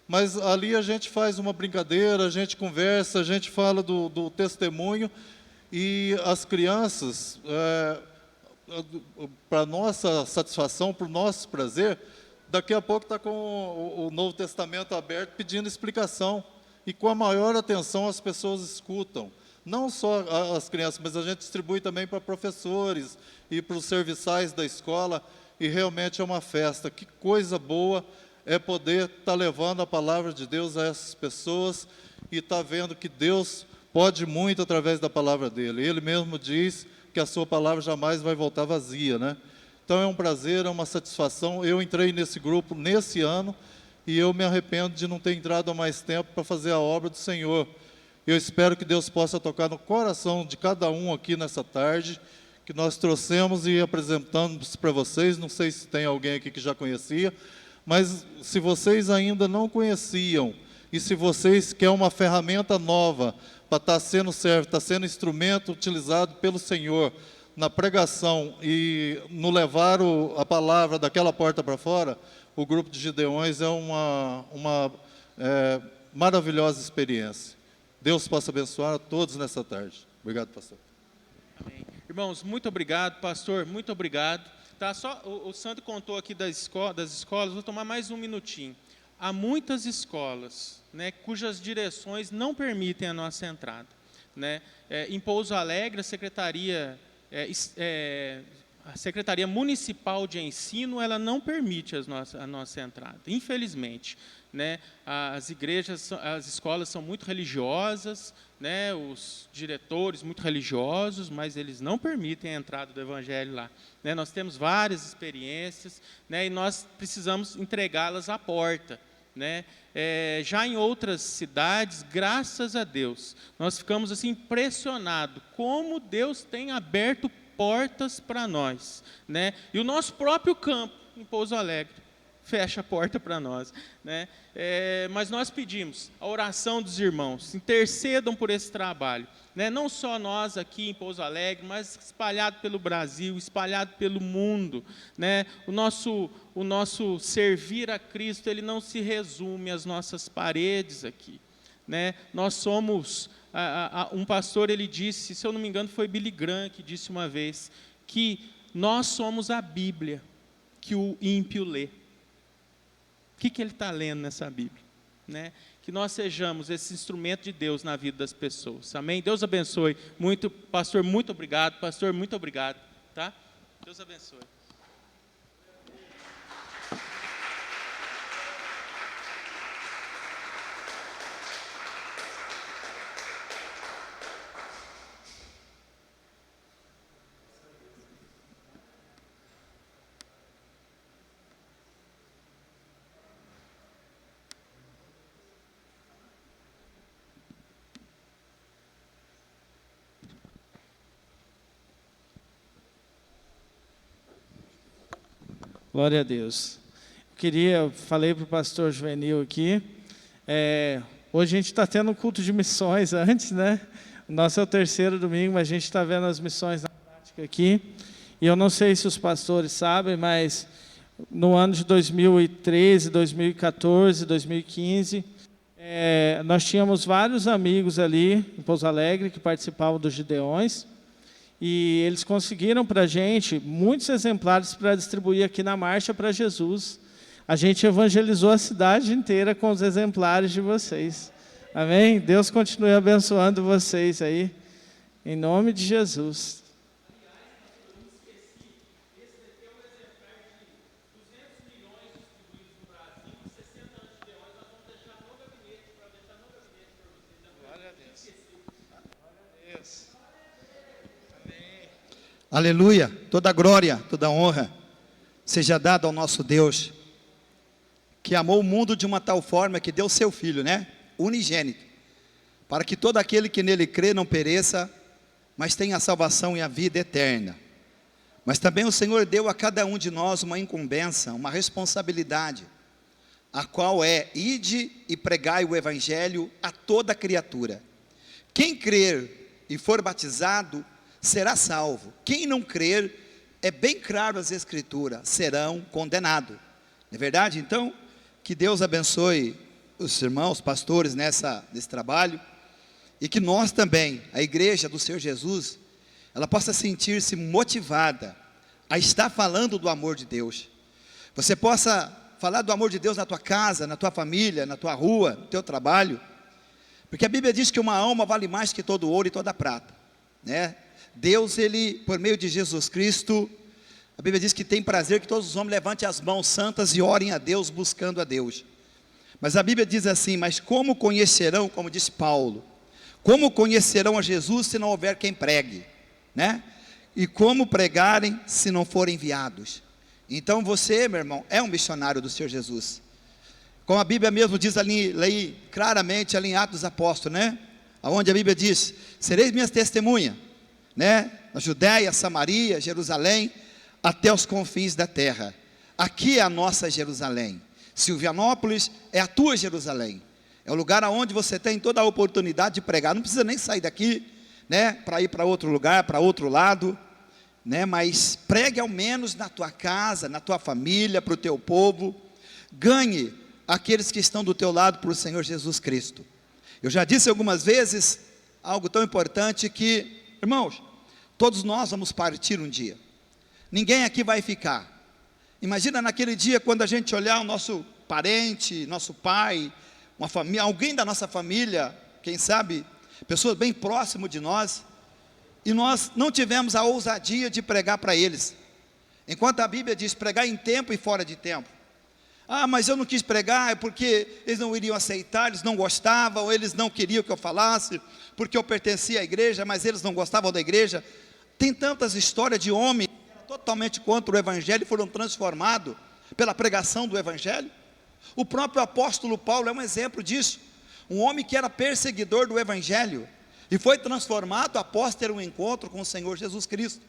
Mas ali a gente faz uma brincadeira, a gente conversa, a gente fala do testemunho, e as crianças, para nossa satisfação, para o nosso prazer, daqui a pouco está com o Novo Testamento aberto, pedindo explicação, e com a maior atenção as pessoas escutam. Não só as crianças, mas a gente distribui também para professores e para os serviçais da escola, e realmente é uma festa. Que coisa boa é poder estar levando a palavra de Deus a essas pessoas e estar vendo que Deus pode muito através da palavra dele. Ele mesmo diz que a sua palavra jamais vai voltar vazia, né? Então é um prazer, é uma satisfação. Eu entrei nesse grupo nesse ano e eu me arrependo de não ter entrado há mais tempo para fazer a obra do Senhor. Eu espero que Deus possa tocar no coração de cada um aqui nessa tarde, que nós trouxemos e apresentamos para vocês. Não sei se tem alguém aqui que já conhecia, mas se vocês ainda não conheciam, e se vocês querem uma ferramenta nova para estar sendo servo, estar sendo instrumento utilizado pelo Senhor na pregação e no levar a palavra daquela porta para fora, o grupo de Gideões é uma maravilhosa experiência. Deus possa abençoar a todos nessa tarde. Obrigado, pastor. Amém. Irmãos, muito obrigado, pastor, muito obrigado. Tá, só o Sandro contou aqui das escolas, vou tomar mais um minutinho. Há muitas escolas, né, cujas direções não permitem a nossa entrada, né? Em Pouso Alegre, a Secretaria Municipal de Ensino, ela não permite a nossa entrada, infelizmente, né? As escolas são muito religiosas, né? Os diretores muito religiosos, mas eles não permitem a entrada do evangelho lá, né? Nós temos várias experiências, né? E nós precisamos entregá-las à porta, né? Já em outras cidades, graças a Deus, nós ficamos assim impressionados como Deus tem aberto portas para nós, né? E o nosso próprio campo, em Pouso Alegre, fecha a porta para nós, né? Mas nós pedimos a oração dos irmãos, intercedam por esse trabalho, né? Não só nós aqui em Pouso Alegre, mas espalhado pelo Brasil, espalhado pelo mundo, né? O nosso servir a Cristo, ele não se resume às nossas paredes aqui, né? Nós somos, um pastor, ele disse, se eu não me engano foi Billy Graham que disse uma vez, que nós somos a Bíblia que o ímpio lê. O que ele está lendo nessa Bíblia? né? Que nós sejamos esse instrumento de Deus na vida das pessoas. Amém? Deus abençoe muito. Pastor, muito obrigado. Pastor, muito obrigado. Tá? Deus abençoe. Glória a Deus. Falei para o pastor Juvenil aqui, hoje a gente está tendo um culto de missões antes, né? O nosso é o 3º domingo, mas a gente está vendo as missões na prática aqui. E eu não sei se os pastores sabem, mas no ano de 2013, 2014, 2015, nós tínhamos vários amigos ali em Pouso Alegre que participavam dos Gideões. E eles conseguiram para a gente muitos exemplares para distribuir aqui na Marcha para Jesus. A gente evangelizou a cidade inteira com os exemplares de vocês. Amém? Deus continue abençoando vocês aí, em nome de Jesus. Aleluia, toda glória, toda honra seja dada ao nosso Deus, que amou o mundo de uma tal forma que deu seu Filho, né? Unigênito, para que todo aquele que nele crê não pereça, mas tenha a salvação e a vida eterna. Mas também o Senhor deu a cada um de nós uma incumbência, uma responsabilidade, a qual é: ide e pregai o Evangelho a toda criatura. Quem crer e for batizado será salvo. Quem não crer, é bem claro as Escrituras, serão condenados. Não é verdade? Então, que Deus abençoe os irmãos, pastores nesse trabalho, e que nós também, a igreja do Senhor Jesus, ela possa sentir-se motivada a estar falando do amor de Deus. Você possa falar do amor de Deus na tua casa, na tua família, na tua rua, no teu trabalho, porque a Bíblia diz que uma alma vale mais que todo ouro e toda prata, né? Deus, Ele, por meio de Jesus Cristo, a Bíblia diz que tem prazer que todos os homens levantem as mãos santas e orem a Deus, buscando a Deus. Mas a Bíblia diz assim: mas como conhecerão, como disse Paulo, como conhecerão a Jesus se não houver quem pregue, né? E como pregarem se não forem enviados? Então você, meu irmão, é um missionário do Senhor Jesus. Como a Bíblia mesmo diz ali claramente ali em Atos dos Apóstolos, né? Onde a Bíblia diz: sereis minhas testemunhas, né? Na Judéia, Samaria, Jerusalém, até os confins da terra. Aqui é a nossa Jerusalém. Silvianópolis é a tua Jerusalém. É o lugar onde você tem toda a oportunidade de pregar. Não precisa nem sair daqui, né? Para ir para outro lugar, para outro lado, né? Mas pregue ao menos na tua casa, na tua família, para o teu povo. Ganhe aqueles que estão do teu lado para o Senhor Jesus Cristo. Eu já disse algumas vezes algo tão importante que, irmãos, todos nós vamos partir um dia. Ninguém aqui vai ficar. Imagina naquele dia quando a gente olhar o nosso parente, nosso pai, uma família, alguém da nossa família, quem sabe, pessoas bem próximas de nós, e nós não tivemos a ousadia de pregar para eles. Enquanto a Bíblia diz pregar em tempo e fora de tempo. Ah, mas eu não quis pregar, é porque eles não iriam aceitar, eles não gostavam, ou eles não queriam que eu falasse, porque eu pertencia à igreja, mas eles não gostavam da igreja. Tem tantas histórias de homens totalmente contra o Evangelho e foram transformados pela pregação do Evangelho. O próprio apóstolo Paulo é um exemplo disso. Um homem que era perseguidor do Evangelho e foi transformado após ter um encontro com o Senhor Jesus Cristo.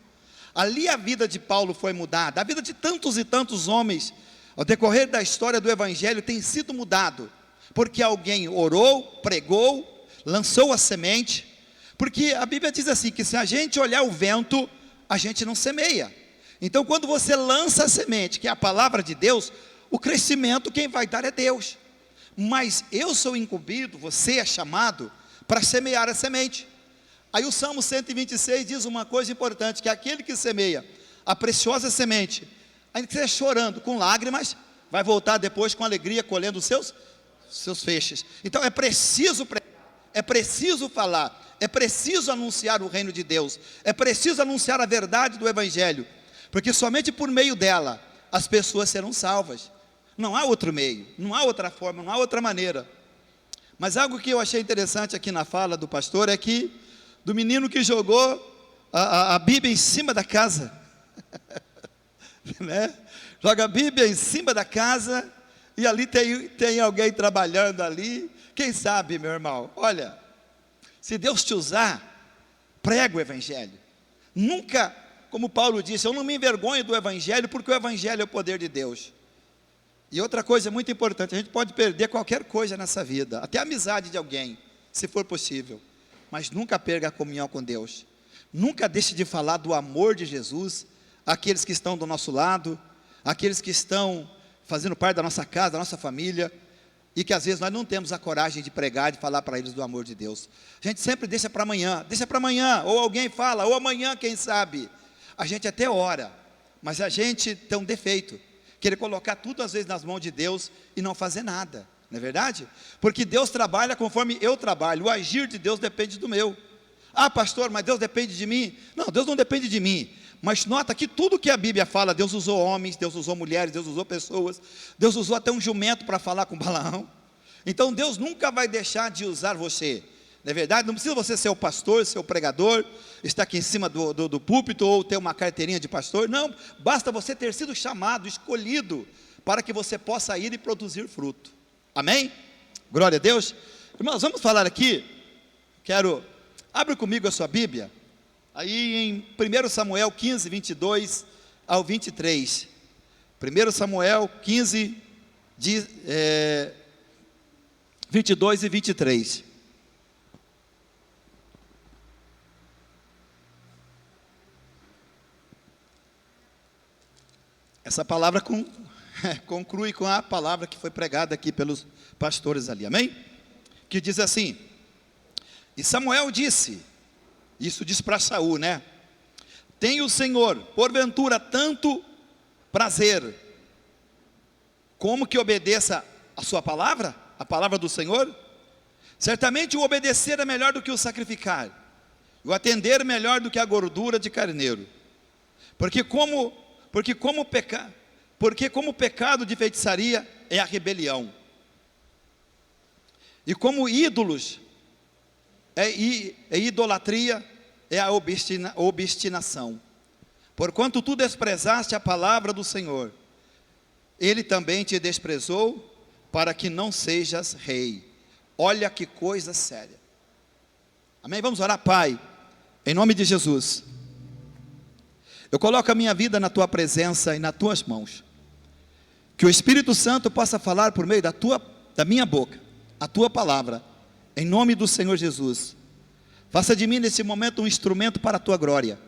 Ali a vida de Paulo foi mudada, a vida de tantos e tantos homens ao decorrer da história do Evangelho tem sido mudado, porque alguém orou, pregou, lançou a semente, porque a Bíblia diz assim, que se a gente olhar o vento, a gente não semeia. Então quando você lança a semente, que é a palavra de Deus, o crescimento quem vai dar é Deus. Mas eu sou incumbido, você é chamado para semear a semente. Aí o Salmo 126 diz uma coisa importante, que aquele que semeia a preciosa semente, ainda que esteja chorando, com lágrimas, vai voltar depois com alegria, colhendo os seus seus feixes. Então é preciso pregar, é preciso falar, é preciso anunciar o reino de Deus, é preciso anunciar a verdade do Evangelho, porque somente por meio dela as pessoas serão salvas. Não há outro meio, não há outra forma, não há outra maneira. Mas algo que eu achei interessante aqui na fala do pastor é que do menino que jogou a Bíblia em cima da casa, né? Joga a Bíblia em cima da casa e ali tem alguém trabalhando ali. Quem sabe, meu irmão, olha, se Deus te usar, prega o Evangelho. Nunca, como Paulo disse, eu não me envergonho do Evangelho, porque o Evangelho é o poder de Deus. E outra coisa muito importante, a gente pode perder qualquer coisa nessa vida, até a amizade de alguém, se for possível, mas nunca perca a comunhão com Deus. Nunca deixe de falar do amor de Jesus àqueles que estão do nosso lado, àqueles que estão fazendo parte da nossa casa, da nossa família, e que às vezes nós não temos a coragem de pregar, de falar para eles do amor de Deus. A gente sempre deixa para amanhã, ou alguém fala, ou amanhã, quem sabe. A gente até ora, mas a gente tem um defeito, querer colocar tudo às vezes nas mãos de Deus e não fazer nada, não é verdade? Porque Deus trabalha conforme eu trabalho, o agir de Deus depende do meu. Ah, pastor, mas Deus depende de mim? Não, Deus não depende de mim, mas nota que tudo que a Bíblia fala, Deus usou homens, Deus usou mulheres, Deus usou pessoas, Deus usou até um jumento para falar com Balaão. Então Deus nunca vai deixar de usar você, não é verdade? Não precisa você ser o pastor, ser o pregador, estar aqui em cima do púlpito, ou ter uma carteirinha de pastor, não, basta você ter sido chamado, escolhido, para que você possa ir e produzir fruto, amém? Glória a Deus. Irmãos, vamos falar aqui, abre comigo a sua Bíblia, aí em 1 Samuel 15, 22 ao 23, 1 Samuel 15, 22 e 23, essa palavra conclui com a palavra que foi pregada aqui pelos pastores ali, amém? Que diz assim: e Samuel disse, isso diz para Saul, né? Tem o Senhor, porventura, tanto prazer, como que obedeça a sua palavra, a palavra do Senhor? Certamente o obedecer é melhor do que o sacrificar, o atender melhor do que a gordura de carneiro, porque como pecado de feitiçaria é a rebelião, e como ídolos é idolatria, é a obstinação. Porquanto tu desprezaste a palavra do Senhor, Ele também te desprezou, para que não sejas rei. Olha que coisa séria. Amém? Vamos orar. Pai, em nome de Jesus, eu coloco a minha vida na tua presença e nas tuas mãos, que o Espírito Santo possa falar por meio da minha boca, a tua palavra, em nome do Senhor Jesus. Faça de mim nesse momento um instrumento para a tua glória.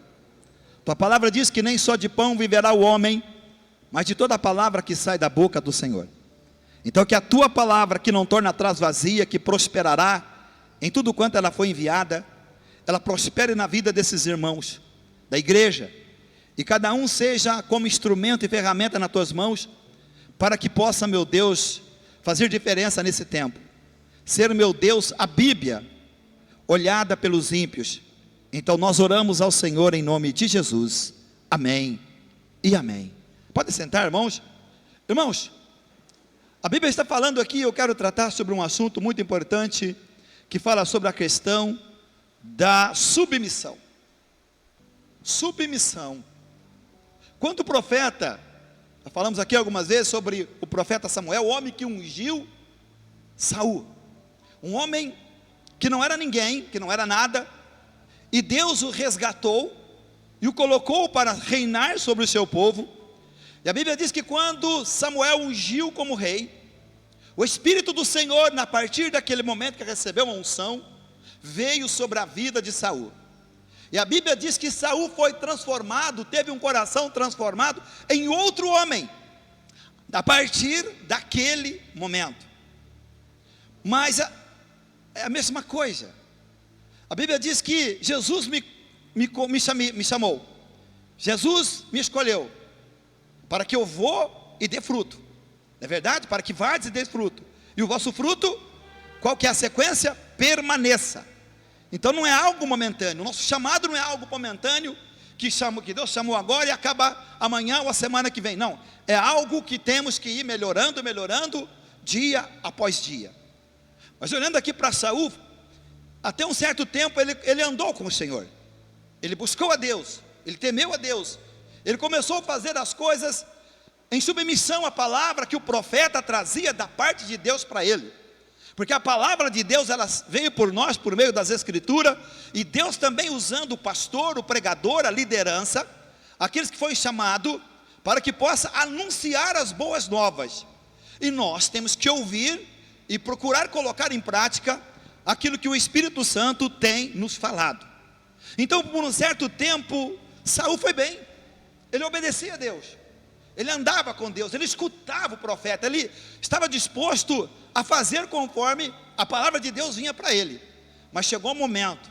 Tua palavra diz que nem só de pão viverá o homem, mas de toda a palavra que sai da boca do Senhor. Então que a tua palavra, que não torna atrás vazia, que prosperará em tudo quanto ela foi enviada, ela prospere na vida desses irmãos, da igreja, e cada um seja como instrumento e ferramenta nas tuas mãos, para que possa, meu Deus, fazer diferença nesse tempo, ser, meu Deus, a Bíblia olhada pelos ímpios. Então nós oramos ao Senhor em nome de Jesus, amém e amém. Pode sentar, irmãos. Irmãos, a Bíblia está falando aqui, eu quero tratar sobre um assunto muito importante, que fala sobre a questão da submissão. Submissão. Quando o profeta, falamos aqui algumas vezes sobre o profeta Samuel, o homem que ungiu Saul, um homem que não era ninguém, que não era nada, e Deus o resgatou e o colocou para reinar sobre o seu povo. E a Bíblia diz que quando Samuel ungiu como rei, o Espírito do Senhor, a partir daquele momento que recebeu a unção, veio sobre a vida de Saul. E a Bíblia diz que Saul foi transformado, teve um coração transformado em outro homem, a partir daquele momento. Mas é a mesma coisa. A Bíblia diz que Jesus me chamou, Jesus me escolheu, para que eu vou e dê fruto, não é verdade? Para que vades e dê fruto. E o vosso fruto, qual que é a sequência? Permaneça. Então não é algo momentâneo. O nosso chamado não é algo momentâneo, que Deus chamou agora e acaba amanhã ou a semana que vem. Não, é algo que temos que ir melhorando, dia após dia. Mas olhando aqui para Saul, até um certo tempo ele andou com o Senhor. Ele buscou a Deus, ele temeu a Deus. Ele começou a fazer as coisas em submissão à palavra que o profeta trazia da parte de Deus para ele. Porque a palavra de Deus, ela veio por nós, por meio das Escrituras, e Deus também usando o pastor, o pregador, a liderança, aqueles que foi chamado, para que possa anunciar as boas novas. E nós temos que ouvir e procurar colocar em prática aquilo que o Espírito Santo tem nos falado. Então, por um certo tempo, Saul foi bem, ele obedecia a Deus, ele andava com Deus, ele escutava o profeta, ele estava disposto a fazer conforme a palavra de Deus vinha para ele. Mas chegou um momento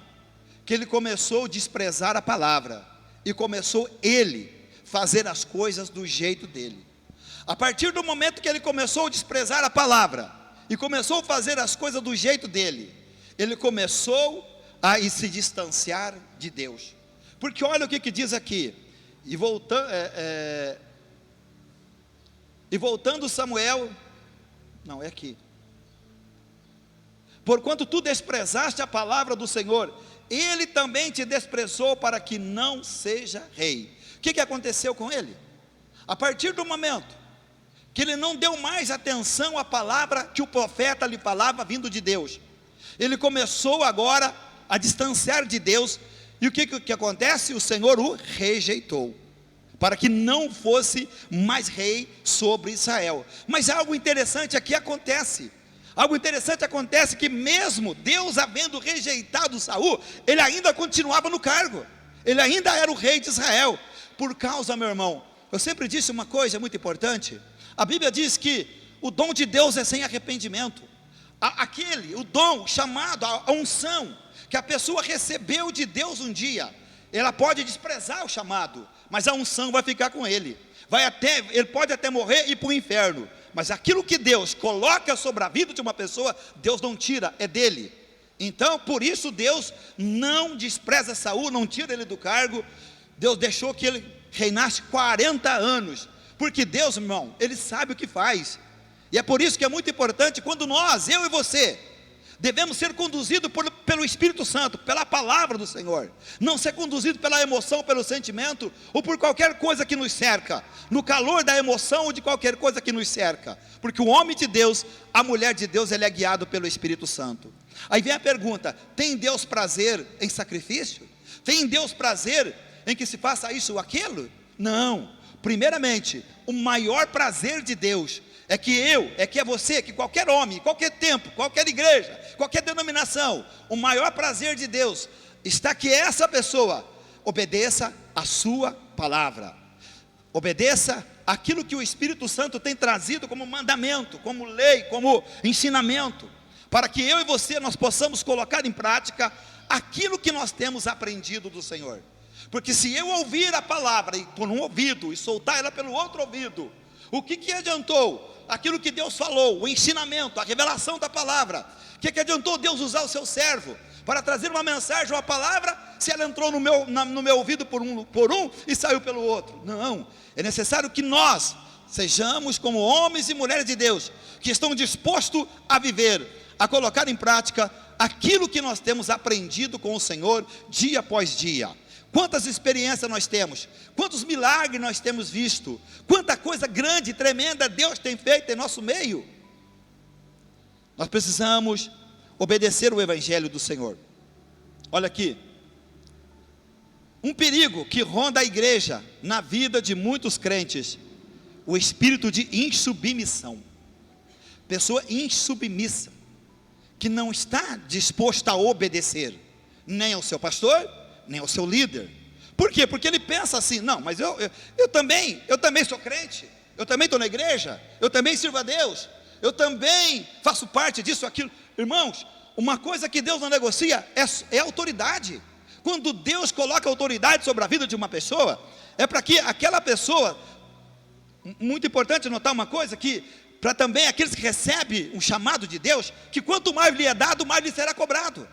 que ele começou a desprezar a palavra, e começou ele fazer as coisas do jeito dele. A partir do momento que ele começou a desprezar a palavra, e começou a fazer as coisas do jeito dele, ele começou a se distanciar de Deus. Porque olha o que diz aqui, e voltando Samuel, não, é aqui. Porquanto tu desprezaste a palavra do Senhor, ele também te desprezou para que não seja rei. O que aconteceu com ele? A partir do momento que ele não deu mais atenção à palavra que o profeta lhe falava vindo de Deus, ele começou agora a distanciar de Deus. E o que acontece? O Senhor o rejeitou, para que não fosse mais rei sobre Israel. Mas algo interessante aqui acontece. Algo interessante acontece, que mesmo Deus havendo rejeitado Saul, ele ainda continuava no cargo, ele ainda era o rei de Israel. Por causa, meu irmão, eu sempre disse uma coisa muito importante. A Bíblia diz que o dom de Deus é sem arrependimento. O dom chamado, a unção, que a pessoa recebeu de Deus um dia, ela pode desprezar o chamado, mas a unção vai ficar com ele. Ele pode até morrer e ir para o inferno, mas aquilo que Deus coloca sobre a vida de uma pessoa, Deus não tira, é dele. Então, por isso Deus não despreza Saul, não tira ele do cargo. Deus deixou que ele reinasse 40 anos, porque Deus, irmão, ele sabe o que faz. E é por isso que é muito importante, quando eu e você, devemos ser conduzidos pelo Espírito Santo, pela palavra do Senhor, não ser conduzido pela emoção, pelo sentimento, ou por qualquer coisa que nos cerca, no calor da emoção ou de qualquer coisa que nos cerca, porque o homem de Deus, a mulher de Deus, ele é guiado pelo Espírito Santo. Aí vem a pergunta: tem Deus prazer em sacrifício? Tem Deus prazer em que se faça isso ou aquilo? Não. Primeiramente, o maior prazer de Deus é que você, que qualquer homem, qualquer tempo, qualquer igreja, qualquer denominação, o maior prazer de Deus está que essa pessoa obedeça a sua palavra, obedeça aquilo que o Espírito Santo tem trazido como mandamento, como lei, como ensinamento, para que eu e você nós possamos colocar em prática aquilo que nós temos aprendido do Senhor. Porque se eu ouvir a palavra por um ouvido e soltar ela pelo outro ouvido, o que adiantou aquilo que Deus falou, o ensinamento, a revelação da palavra? O que adiantou Deus usar o seu servo para trazer uma mensagem, uma palavra, se ela entrou no meu ouvido por um e saiu pelo outro? Não, é necessário que nós sejamos como homens e mulheres de Deus, que estão dispostos a viver, a colocar em prática aquilo que nós temos aprendido com o Senhor dia após dia. Quantas experiências nós temos, quantos milagres nós temos visto, quanta coisa grande e tremenda Deus tem feito em nosso meio. Nós precisamos obedecer o Evangelho do Senhor. Olha aqui, um perigo que ronda a igreja na vida de muitos crentes: o espírito de insubmissão. Pessoa insubmissa, que não está disposta a obedecer, nem ao seu pastor, nem ao seu líder. Por quê? Porque ele pensa assim: não, mas eu também sou crente, eu também estou na igreja, eu também sirvo a Deus, eu também faço parte disso, aquilo. Irmãos, uma coisa que Deus não negocia é autoridade. Quando Deus coloca autoridade sobre a vida de uma pessoa, é para que aquela pessoa, muito importante notar uma coisa, que para também aqueles que recebem um chamado de Deus, que quanto mais lhe é dado, mais lhe será cobrado.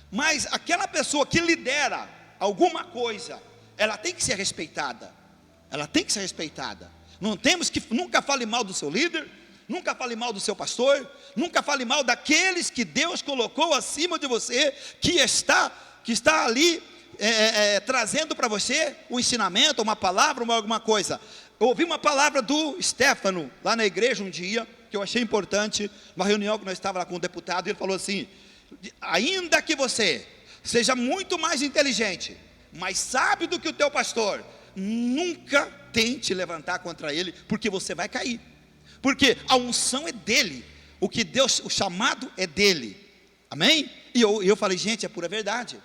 Mas aquela pessoa que lidera alguma coisa, ela tem que ser respeitada. Ela tem que ser respeitada. Não temos que, nunca fale mal do seu líder, nunca fale mal do seu pastor, nunca fale mal daqueles que Deus colocou acima de você, que está ali trazendo para você um ensinamento, uma palavra, alguma coisa. Eu ouvi uma palavra do Stefano lá na igreja um dia, que eu achei importante, uma reunião que nós estávamos lá com um deputado, e ele falou assim: ainda que você seja muito mais inteligente, mais sábio do que o teu pastor, nunca tente levantar contra ele, porque você vai cair, porque a unção é dele, o chamado é dele, amém? E eu falei, gente, é pura verdade.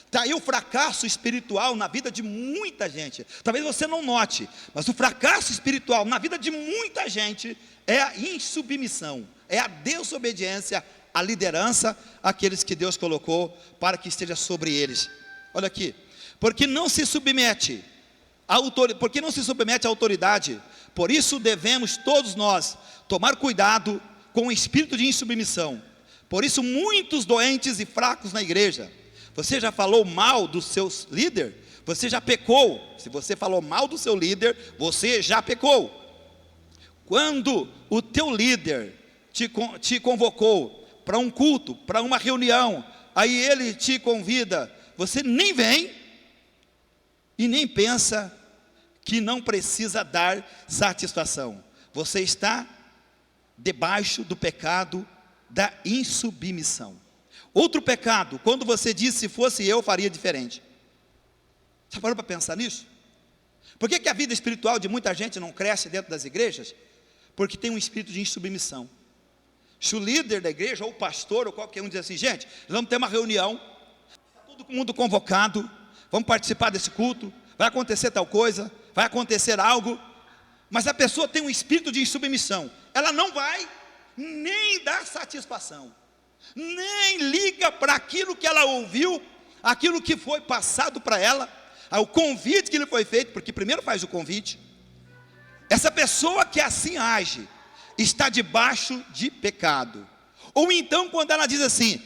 Está aí o fracasso espiritual na vida de muita gente. Talvez você não note, mas o fracasso espiritual na vida de muita gente é a insubmissão, é a desobediência à liderança, àqueles que Deus colocou para que esteja sobre eles. Olha aqui, porque não se submete à autoridade, por isso devemos todos nós tomar cuidado com o espírito de insubmissão. Por isso muitos doentes e fracos na igreja. Você já falou mal do seu líder? Você já pecou. Se você falou mal do seu líder, você já pecou. Quando o teu líder te convocou para um culto, para uma reunião, aí ele te convida, você nem vem e nem pensa que não precisa dar satisfação. Você está debaixo do pecado da insubmissão. Outro pecado, quando você diz, se fosse eu, faria diferente. Já parou para pensar nisso? Por que a vida espiritual de muita gente não cresce dentro das igrejas? Porque tem um espírito de insubmissão. Se o líder da igreja, ou o pastor, ou qualquer um diz assim, gente, vamos ter uma reunião, está todo mundo convocado, vamos participar desse culto, vai acontecer tal coisa, vai acontecer algo, mas a pessoa tem um espírito de insubmissão, ela não vai nem dar satisfação, nem liga para aquilo que ela ouviu, aquilo que foi passado para ela, o convite que lhe foi feito, porque primeiro faz o convite. Essa pessoa que assim age, está debaixo de pecado. Ou então quando ela diz assim,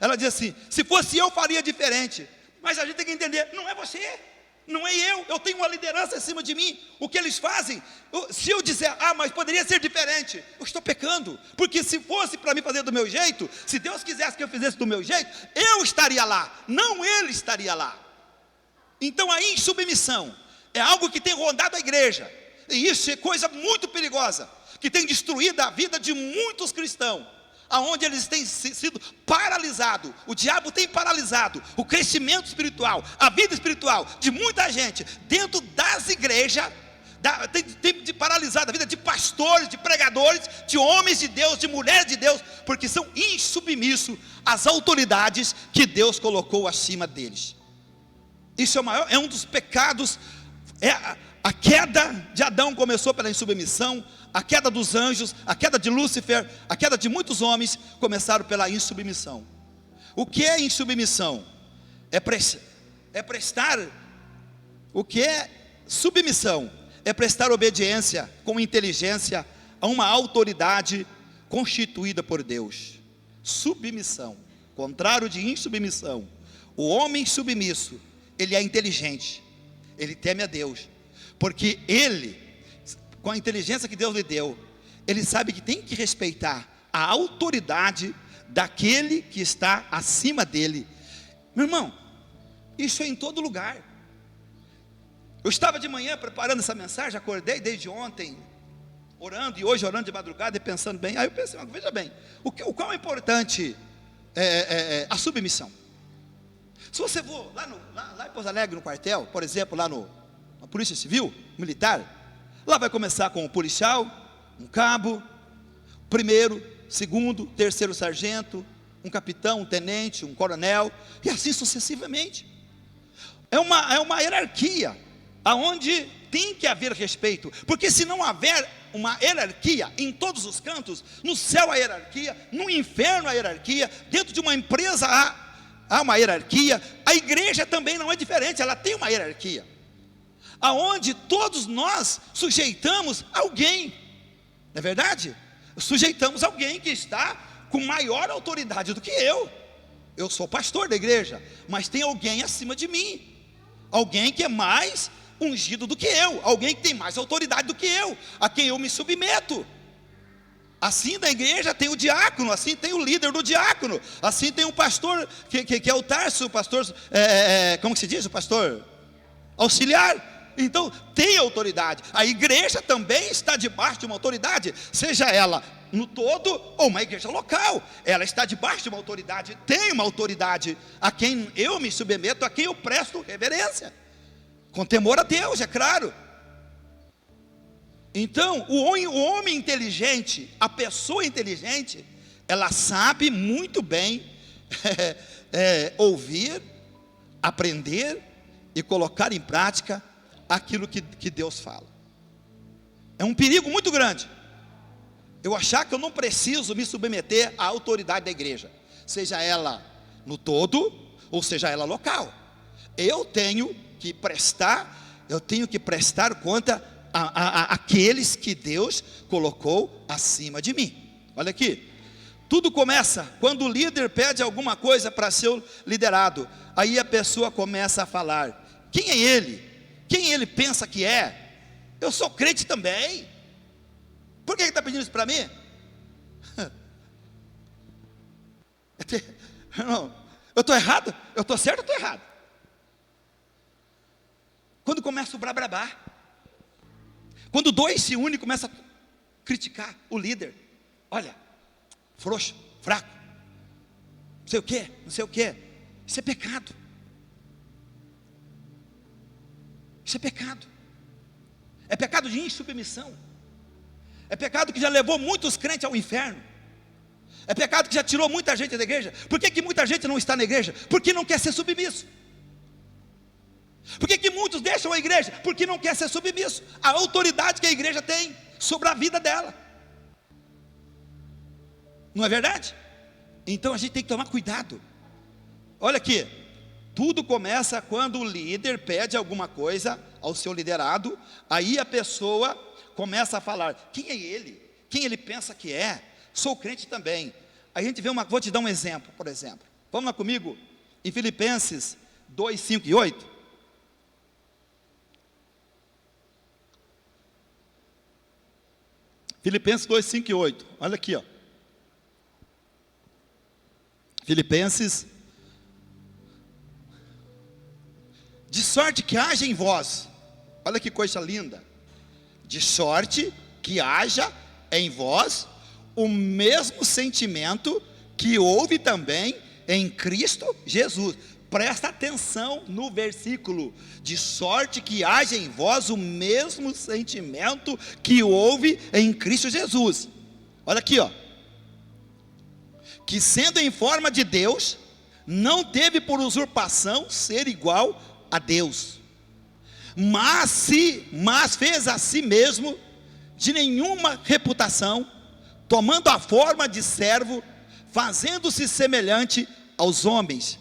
ela diz assim, se fosse eu faria diferente. Mas a gente tem que entender, não é você, não é eu tenho uma liderança acima de mim. O que eles fazem, se eu disser, mas poderia ser diferente, eu estou pecando, porque se fosse para mim fazer do meu jeito, se Deus quisesse que eu fizesse do meu jeito, eu estaria lá, não ele estaria lá. Então a insubmissão é algo que tem rondado a igreja, e isso é coisa muito perigosa, que tem destruído a vida de muitos cristãos, aonde eles têm sido paralisados, o diabo tem paralisado o crescimento espiritual, a vida espiritual de muita gente, dentro das igrejas, tem paralisado a vida de pastores, de pregadores, de homens de Deus, de mulheres de Deus, porque são insubmissos às autoridades que Deus colocou acima deles. Isso é um dos pecados. A queda de Adão começou pela insubmissão, a queda dos anjos, a queda de Lúcifer, a queda de muitos homens começaram pela insubmissão. O que é insubmissão? É prestar. O que é submissão? É prestar obediência com inteligência a uma autoridade constituída por Deus. Submissão, contrário de insubmissão. O homem submisso, ele é inteligente, ele teme a Deus, porque ele, com a inteligência que Deus lhe deu, ele sabe que tem que respeitar a autoridade daquele que está acima dele. Meu irmão, isso é em todo lugar. Eu estava de manhã preparando essa mensagem, acordei desde ontem, orando, e hoje orando de madrugada e pensando bem. Aí eu pensei, veja bem, o qual é importante a submissão. Se você for lá em Pouso Alegre, no quartel, por exemplo, lá na Polícia Civil, Militar, lá vai começar com o policial, um cabo, primeiro, segundo, terceiro sargento, um capitão, um tenente, um coronel, e assim sucessivamente. É uma hierarquia, aonde tem que haver respeito, porque se não houver uma hierarquia em todos os cantos, no céu a hierarquia, no inferno a hierarquia, dentro de uma empresa há uma hierarquia, a igreja também não é diferente, ela tem uma hierarquia, aonde todos nós sujeitamos alguém. Não é verdade? Sujeitamos alguém que está com maior autoridade do que eu. Eu sou pastor da igreja, mas tem alguém acima de mim, alguém que é mais ungido do que eu, alguém que tem mais autoridade do que eu, a quem eu me submeto. Assim da igreja tem o diácono, assim tem o líder do diácono, assim tem um pastor que é o Tarso, o pastor, como que se diz? O pastor auxiliar. Então tem autoridade. A igreja também está debaixo de uma autoridade, seja ela no todo ou uma igreja local. Ela está debaixo de uma autoridade, tem uma autoridade a quem eu me submeto, a quem eu presto reverência, com temor a Deus, é claro. Então o homem inteligente, a pessoa inteligente, ela sabe muito bem ouvir, aprender e colocar em prática aquilo que Deus fala. É um perigo muito grande eu achar que eu não preciso me submeter à autoridade da igreja, seja ela no todo ou seja ela local. Eu tenho que prestar conta àqueles que Deus colocou acima de mim. Olha aqui, tudo começa quando o líder pede alguma coisa para seu liderado. Aí a pessoa começa a falar: quem é ele? Quem ele pensa que é? Eu sou crente também. Por que ele está pedindo isso para mim? Não, eu estou errado? Eu estou certo ou estou errado? Quando começa o brabá, quando dois se unem e começam a criticar o líder: olha, frouxo, fraco, não sei o que, não sei o que. Isso é pecado. Isso é pecado. É pecado de insubmissão. É pecado que já levou muitos crentes ao inferno. É pecado que já tirou muita gente da igreja. Por que muita gente não está na igreja? Porque não quer ser submisso. Por que muitos deixam a igreja? Porque não quer ser submisso à autoridade que a igreja tem sobre a vida dela. Não é verdade? Então a gente tem que tomar cuidado. Olha aqui, tudo começa quando o líder pede alguma coisa ao seu liderado. Aí a pessoa começa a falar: quem é ele? Quem ele pensa que é? Sou crente também. A gente vê vou te dar um exemplo, por exemplo. Vamos lá comigo em Filipenses 2, 5 e 8. Filipenses 2, 5 e 8. Olha aqui, ó. Filipenses: de sorte que haja em vós, olha que coisa linda, de sorte que haja em vós o mesmo sentimento que houve também em Cristo Jesus. Presta atenção no versículo: de sorte que haja em vós o mesmo sentimento que houve em Cristo Jesus. Olha aqui, ó. Que sendo em forma de Deus, não teve por usurpação ser igual a Deus, mas fez a si mesmo de nenhuma reputação, tomando a forma de servo, fazendo-se semelhante aos homens,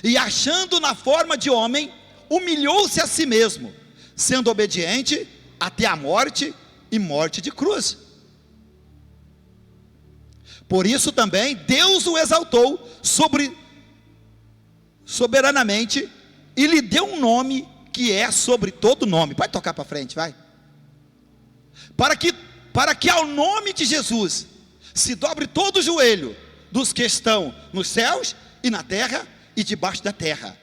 e achando na forma de homem, humilhou-se a si mesmo, sendo obediente até a morte e morte de cruz. Por isso também Deus o exaltou soberanamente e lhe deu um nome que é sobre todo nome. Pode tocar para frente, vai. Para que ao nome de Jesus se dobre todo o joelho dos que estão nos céus e na terra e debaixo da terra,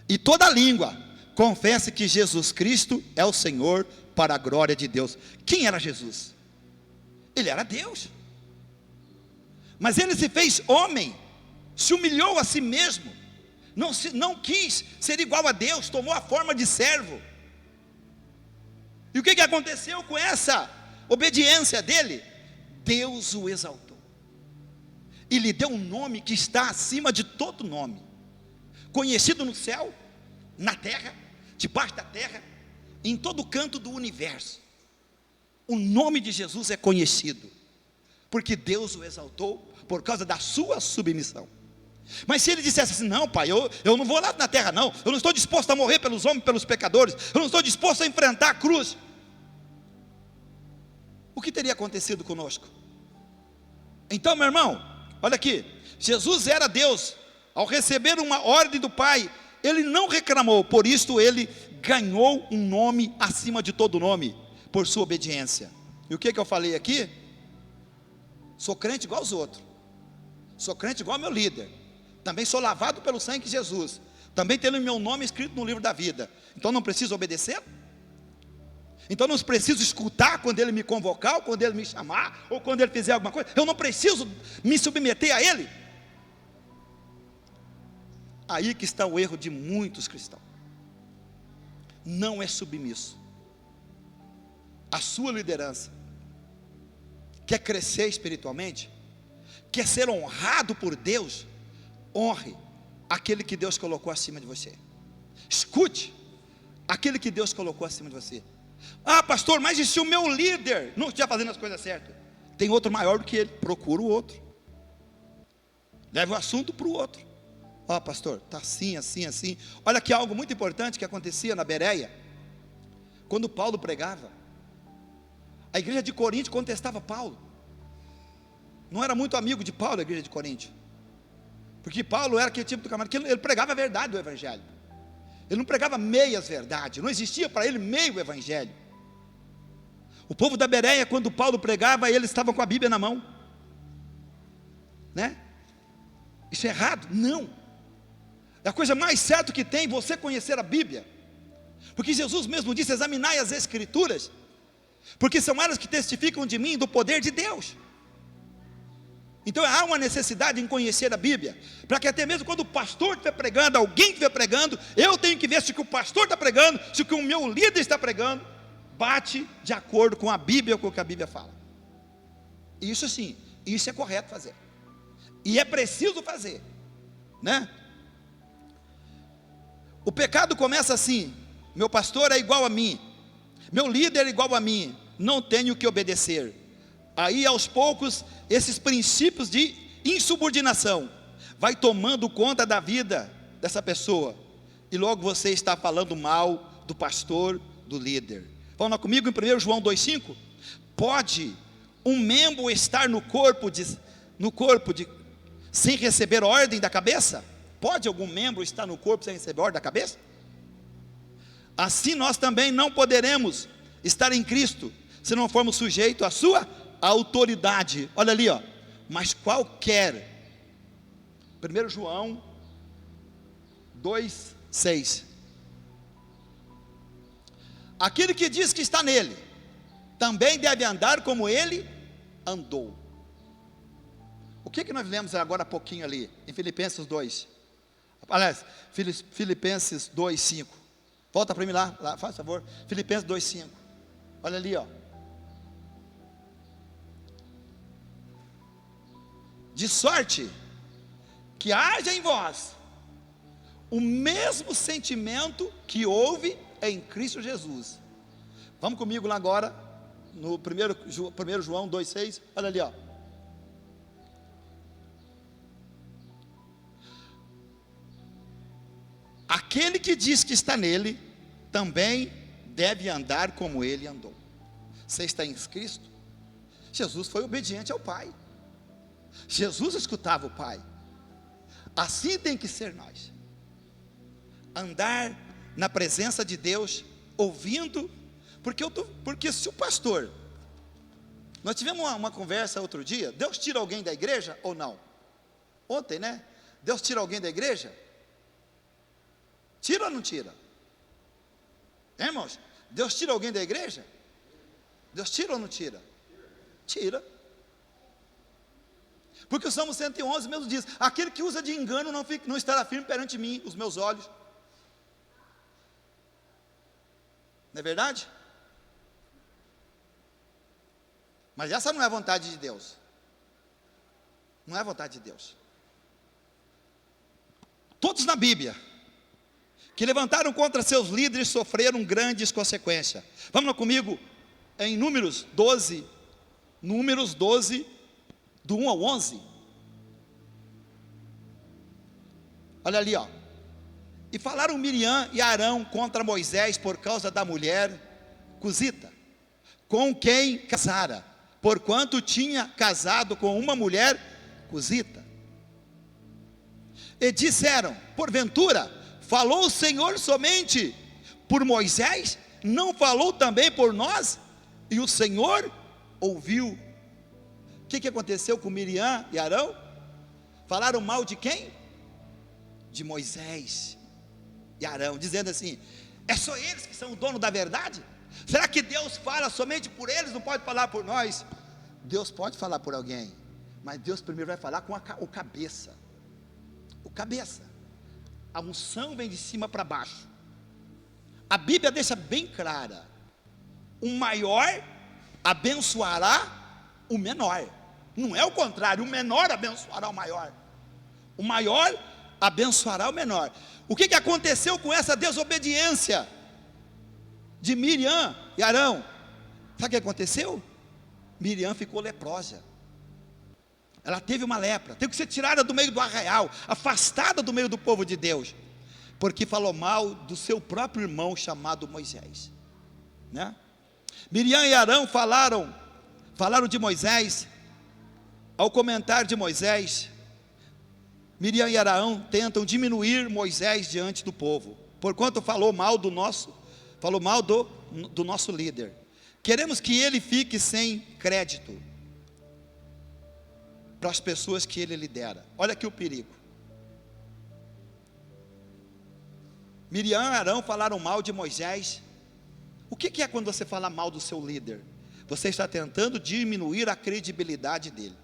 e toda língua confesse que Jesus Cristo é o Senhor, para a glória de Deus. Quem era Jesus? Ele era Deus, mas ele se fez homem, se humilhou a si mesmo, não quis ser igual a Deus, tomou a forma de servo. E o que aconteceu com essa obediência dele? Deus o exaltou e lhe deu um nome que está acima de todo nome, conhecido no céu, na terra, debaixo da terra, em todo canto do universo. O nome de Jesus é conhecido, porque Deus o exaltou por causa da sua submissão. Mas se ele dissesse assim: não, pai, eu não vou lá na terra não, eu não estou disposto a morrer pelos homens, pelos pecadores, eu não estou disposto a enfrentar a cruz, que teria acontecido conosco? Então, meu irmão, olha aqui, Jesus era Deus. Ao receber uma ordem do Pai, ele não reclamou, por isso ele ganhou um nome acima de todo nome, por sua obediência. E o que eu falei aqui? Sou crente igual aos outros, sou crente igual ao meu líder, também sou lavado pelo sangue de Jesus, também tendo meu nome escrito no livro da vida. Então não preciso obedecer? Então não preciso escutar quando ele me convocar, ou quando ele me chamar, ou quando ele fizer alguma coisa? Eu não preciso me submeter a ele? Aí que está o erro de muitos cristãos. Não é submisso. A sua liderança quer crescer espiritualmente, quer ser honrado por Deus, honre aquele que Deus colocou acima de você. Escute aquele que Deus colocou acima de você. Ah, pastor, mas e se o meu líder não estiver fazendo as coisas certas? Tem outro maior do que ele, procura o outro, leve o assunto para o outro. Ó, pastor, está assim, assim, assim. Olha aqui algo muito importante que acontecia na Bereia. Quando Paulo pregava, a igreja de Corinto contestava Paulo. Não era muito amigo de Paulo a igreja de Corinto, porque Paulo era aquele tipo de camarada que ele pregava a verdade do evangelho. Ele não pregava meias verdades, não existia para ele meio evangelho. O povo da Bereia, quando Paulo pregava, eles estavam com a Bíblia na mão, né? Isso é errado? Não. É a coisa mais certa que tem você conhecer a Bíblia, porque Jesus mesmo disse: examinai as Escrituras, porque são elas que testificam de mim, do poder de Deus. Então há uma necessidade em conhecer a Bíblia, para que até mesmo quando o pastor estiver pregando, alguém estiver pregando, eu tenho que ver se o que o pastor está pregando, se o que o meu líder está pregando, bate de acordo com a Bíblia, com o que a Bíblia fala. Isso sim, isso é correto fazer, e é preciso fazer, né? O pecado começa assim: meu pastor é igual a mim, meu líder é igual a mim, não tenho que obedecer. Aí aos poucos, esses princípios de insubordinação vai tomando conta da vida dessa pessoa, e logo você está falando mal do pastor, do líder. Vamos lá comigo em 1 João 2,5. Pode um membro estar no corpo sem receber ordem da cabeça? Pode algum membro estar no corpo sem receber ordem da cabeça? Assim nós também não poderemos estar em Cristo, se não formos sujeitos à sua autoridade. Olha ali, ó. Mas qualquer, 1 João 2,6. Aquele que diz que está nele, também deve andar como ele andou. O que nós lemos agora há pouquinho ali, em Filipenses 2? Aliás, Filipenses 2,5. Volta para mim lá, faz favor. Filipenses 2,5. Olha ali, ó. De sorte que haja em vós o mesmo sentimento que houve em Cristo Jesus. Vamos comigo lá agora, no 1 João 2,6, olha ali, ó. Aquele que diz que está nele, também deve andar como ele andou. Você está em Cristo? Jesus foi obediente ao Pai. Jesus escutava o Pai. Assim tem que ser nós. Andar na presença de Deus, ouvindo, porque se o pastor, nós tivemos uma conversa outro dia, Deus tira alguém da igreja ou não? Ontem, né? Deus tira alguém da igreja? Tira ou não tira? Irmãos, Deus tira alguém da igreja? Deus tira ou não tira? Tira. Porque o Salmo 111 mesmo diz: aquele que usa de engano não estará firme perante mim, os meus olhos. Não é verdade? Mas essa não é a vontade de Deus. Não é a vontade de Deus. Todos na Bíblia que levantaram contra seus líderes sofreram grandes consequências. Vamos lá comigo em Números 12, do 1 ao 11. Olha ali, ó. E falaram Miriam e Arão contra Moisés por causa da mulher cusita, com quem casara. porquanto tinha casado com uma mulher cusita. E disseram: porventura, falou o Senhor somente por Moisés? Não falou também por nós? E o Senhor ouviu. O que aconteceu com Miriam e Arão? Falaram mal de quem? De Moisés e Arão, dizendo assim: é só eles que são o dono da verdade? Será que Deus fala somente por eles, não pode falar por nós? Deus pode falar por alguém, mas Deus primeiro vai falar com o cabeça. O cabeça. A unção vem de cima para baixo. A Bíblia deixa bem clara: o maior abençoará o menor. Não é o contrário, o menor abençoará o maior. O maior abençoará o menor. O que aconteceu com essa desobediência de Miriam e Arão? Sabe o que aconteceu? Miriam ficou leprosa. Ela teve uma lepra, teve que ser tirada do meio do arraial, afastada do meio do povo de Deus, porque falou mal do seu próprio irmão chamado Moisés, né? Miriam e Arão falaram de Moisés. Ao comentar de Moisés, Miriam e Arão tentam diminuir Moisés diante do povo, porquanto falou mal do nosso líder. Queremos que ele fique sem crédito para as pessoas que ele lidera. Olha aqui o perigo. Miriam e Arão falaram mal de Moisés. O que é quando você fala mal do seu líder? Você está tentando diminuir a credibilidade dele,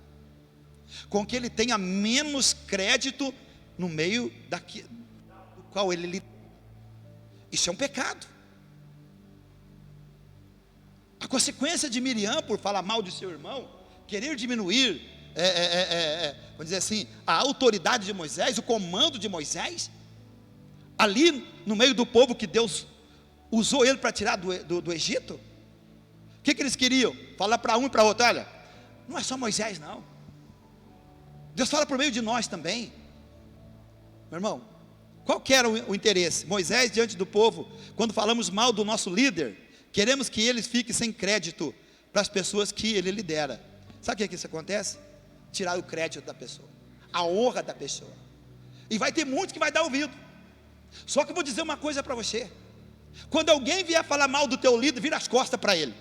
com que ele tenha menos crédito no meio do qual ele lidera. Isso é um pecado. A consequência de Miriam, por falar mal de seu irmão, querer diminuir, vamos dizer assim, a autoridade de Moisés, o comando de Moisés, ali no meio do povo que Deus usou ele para tirar do Egito. O que eles queriam? Falar para um e para outro: olha, não é só Moisés não, Deus fala por meio de nós também. Meu irmão, qual que era o interesse? Moisés diante do povo, quando falamos mal do nosso líder, queremos que eles fiquem sem crédito para as pessoas que ele lidera. Sabe o que isso acontece? Tirar o crédito da pessoa, a honra da pessoa. E vai ter muitos que vai dar ouvido. Só que eu vou dizer uma coisa para você: quando alguém vier falar mal do teu líder, vira as costas para ele.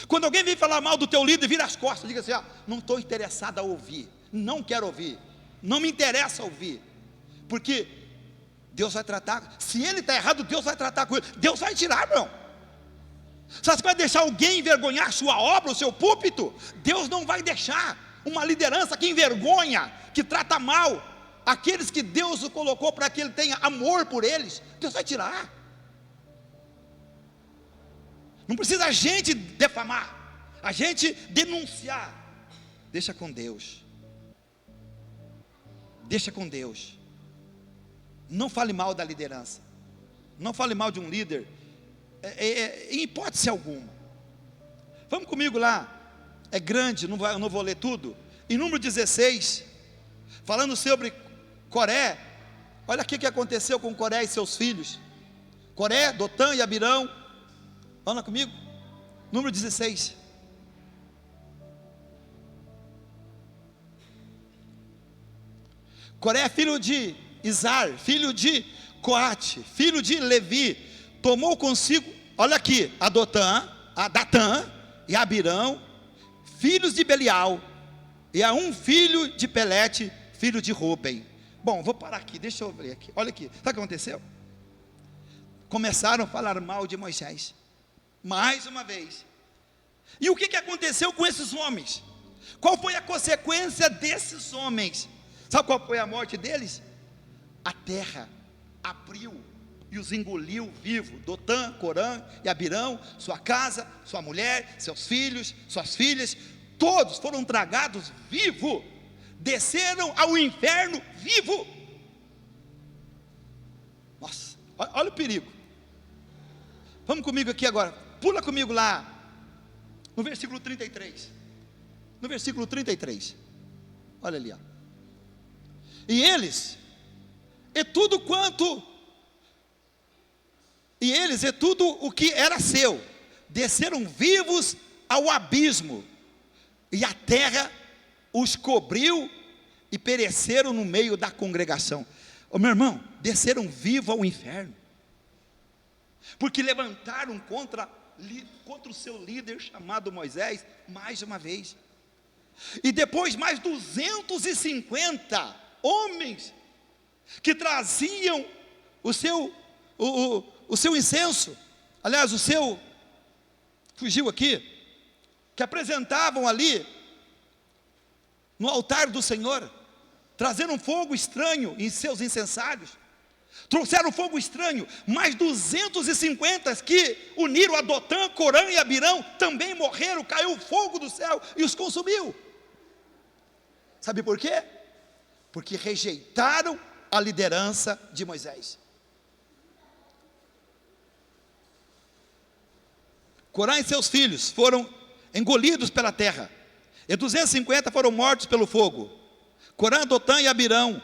Quando alguém vier falar mal do teu líder, vira as costas, diga assim: não estou interessado a ouvir, não quero ouvir, não me interessa ouvir, porque Deus vai tratar. Se ele está errado, Deus vai tratar com ele, Deus vai tirar, irmão. Você vai deixar alguém envergonhar a sua obra, o seu púlpito? Deus não vai deixar uma liderança que envergonha, que trata mal aqueles que Deus o colocou para que ele tenha amor por eles. Deus vai tirar. Não precisa a gente defamar, a gente denunciar. Deixa com Deus. Deixa com Deus. Não fale mal da liderança, não fale mal de um líder, em hipótese alguma. Vamos comigo lá, é grande, eu não vou ler tudo. Em número 16, falando sobre Coré. Olha aqui o que aconteceu com Coré e seus filhos: Coré, Dotã e Abirão. Vamos comigo, número 16. Coré, filho de Izar, filho de Coate, filho de Levi, tomou consigo, olha aqui, a Datã e Abirão, filhos de Belial, e a um filho de Pelete, filho de Ruben. Bom, vou parar aqui, deixa eu ver aqui, olha aqui, sabe o que aconteceu? Começaram a falar mal de Moisés, mais uma vez. E o que aconteceu com esses homens? Qual foi a consequência desses homens? Sabe qual foi a morte deles? A terra abriu e os engoliu vivo. Dotã, Corã e Abirão, sua casa, sua mulher, seus filhos, suas filhas, todos foram tragados vivo, desceram ao inferno vivo. Nossa, olha o perigo. Vamos comigo aqui agora, pula comigo lá no versículo 33. No versículo 33, olha ali, ó. E eles, e tudo o que era seu, desceram vivos ao abismo, e a terra os cobriu e pereceram no meio da congregação. Ô meu irmão, desceram vivos ao inferno, porque levantaram contra o seu líder chamado Moisés, mais uma vez. E depois mais 250 homens, que traziam o seu incenso, aliás, fugiu aqui, que apresentavam ali, no altar do Senhor, trazendo um fogo estranho em seus incensários, trouxeram fogo estranho, mais 250 que uniram a Dotã, Corã e Abirão, também morreram, caiu o fogo do céu e os consumiu. Sabe por quê? Porque rejeitaram a liderança de Moisés. Corã e seus filhos foram engolidos pela terra, e 250 foram mortos pelo fogo. Corã, Dotã e Abirão,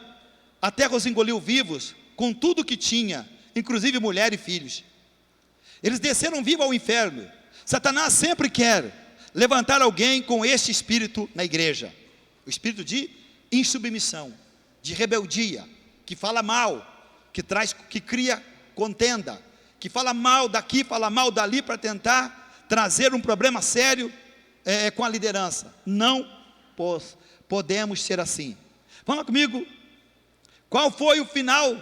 a terra os engoliu vivos, com tudo que tinha, inclusive mulher e filhos. Eles desceram vivos ao inferno. Satanás sempre quer levantar alguém com este espírito na igreja, o espírito de insubmissão, de rebeldia, que fala mal, que cria contenda, que fala mal daqui, fala mal dali, para tentar trazer um problema sério com a liderança. Não podemos ser assim. Vamos comigo. Qual foi o final?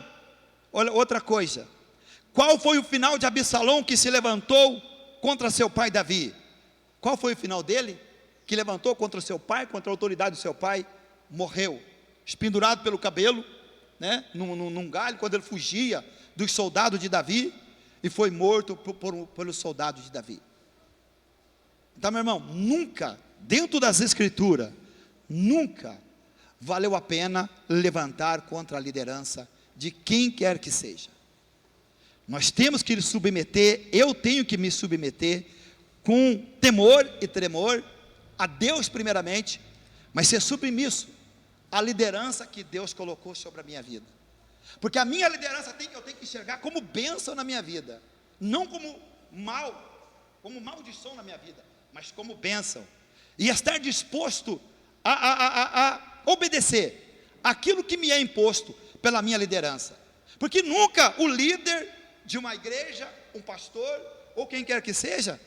Olha, outra coisa. Qual foi o final de Absalão, que se levantou contra seu pai Davi? Qual foi o final dele? Que levantou contra o seu pai, contra a autoridade do seu pai, morreu, espendurado pelo cabelo, né, num galho, quando ele fugia dos soldados de Davi, e foi morto pelos soldados de Davi. Então, meu irmão, nunca, dentro das Escrituras, nunca valeu a pena levantar contra a liderança de quem quer que seja. Nós temos que nos submeter, eu tenho que me submeter com temor e tremor a Deus primeiramente, mas ser submisso à liderança que Deus colocou sobre a minha vida. Porque a minha liderança eu tenho que enxergar como bênção na minha vida, não como maldição na minha vida, mas como bênção, e estar disposto a obedecer aquilo que me é imposto pela minha liderança. Porque nunca o líder de uma igreja, um pastor, ou quem quer que seja,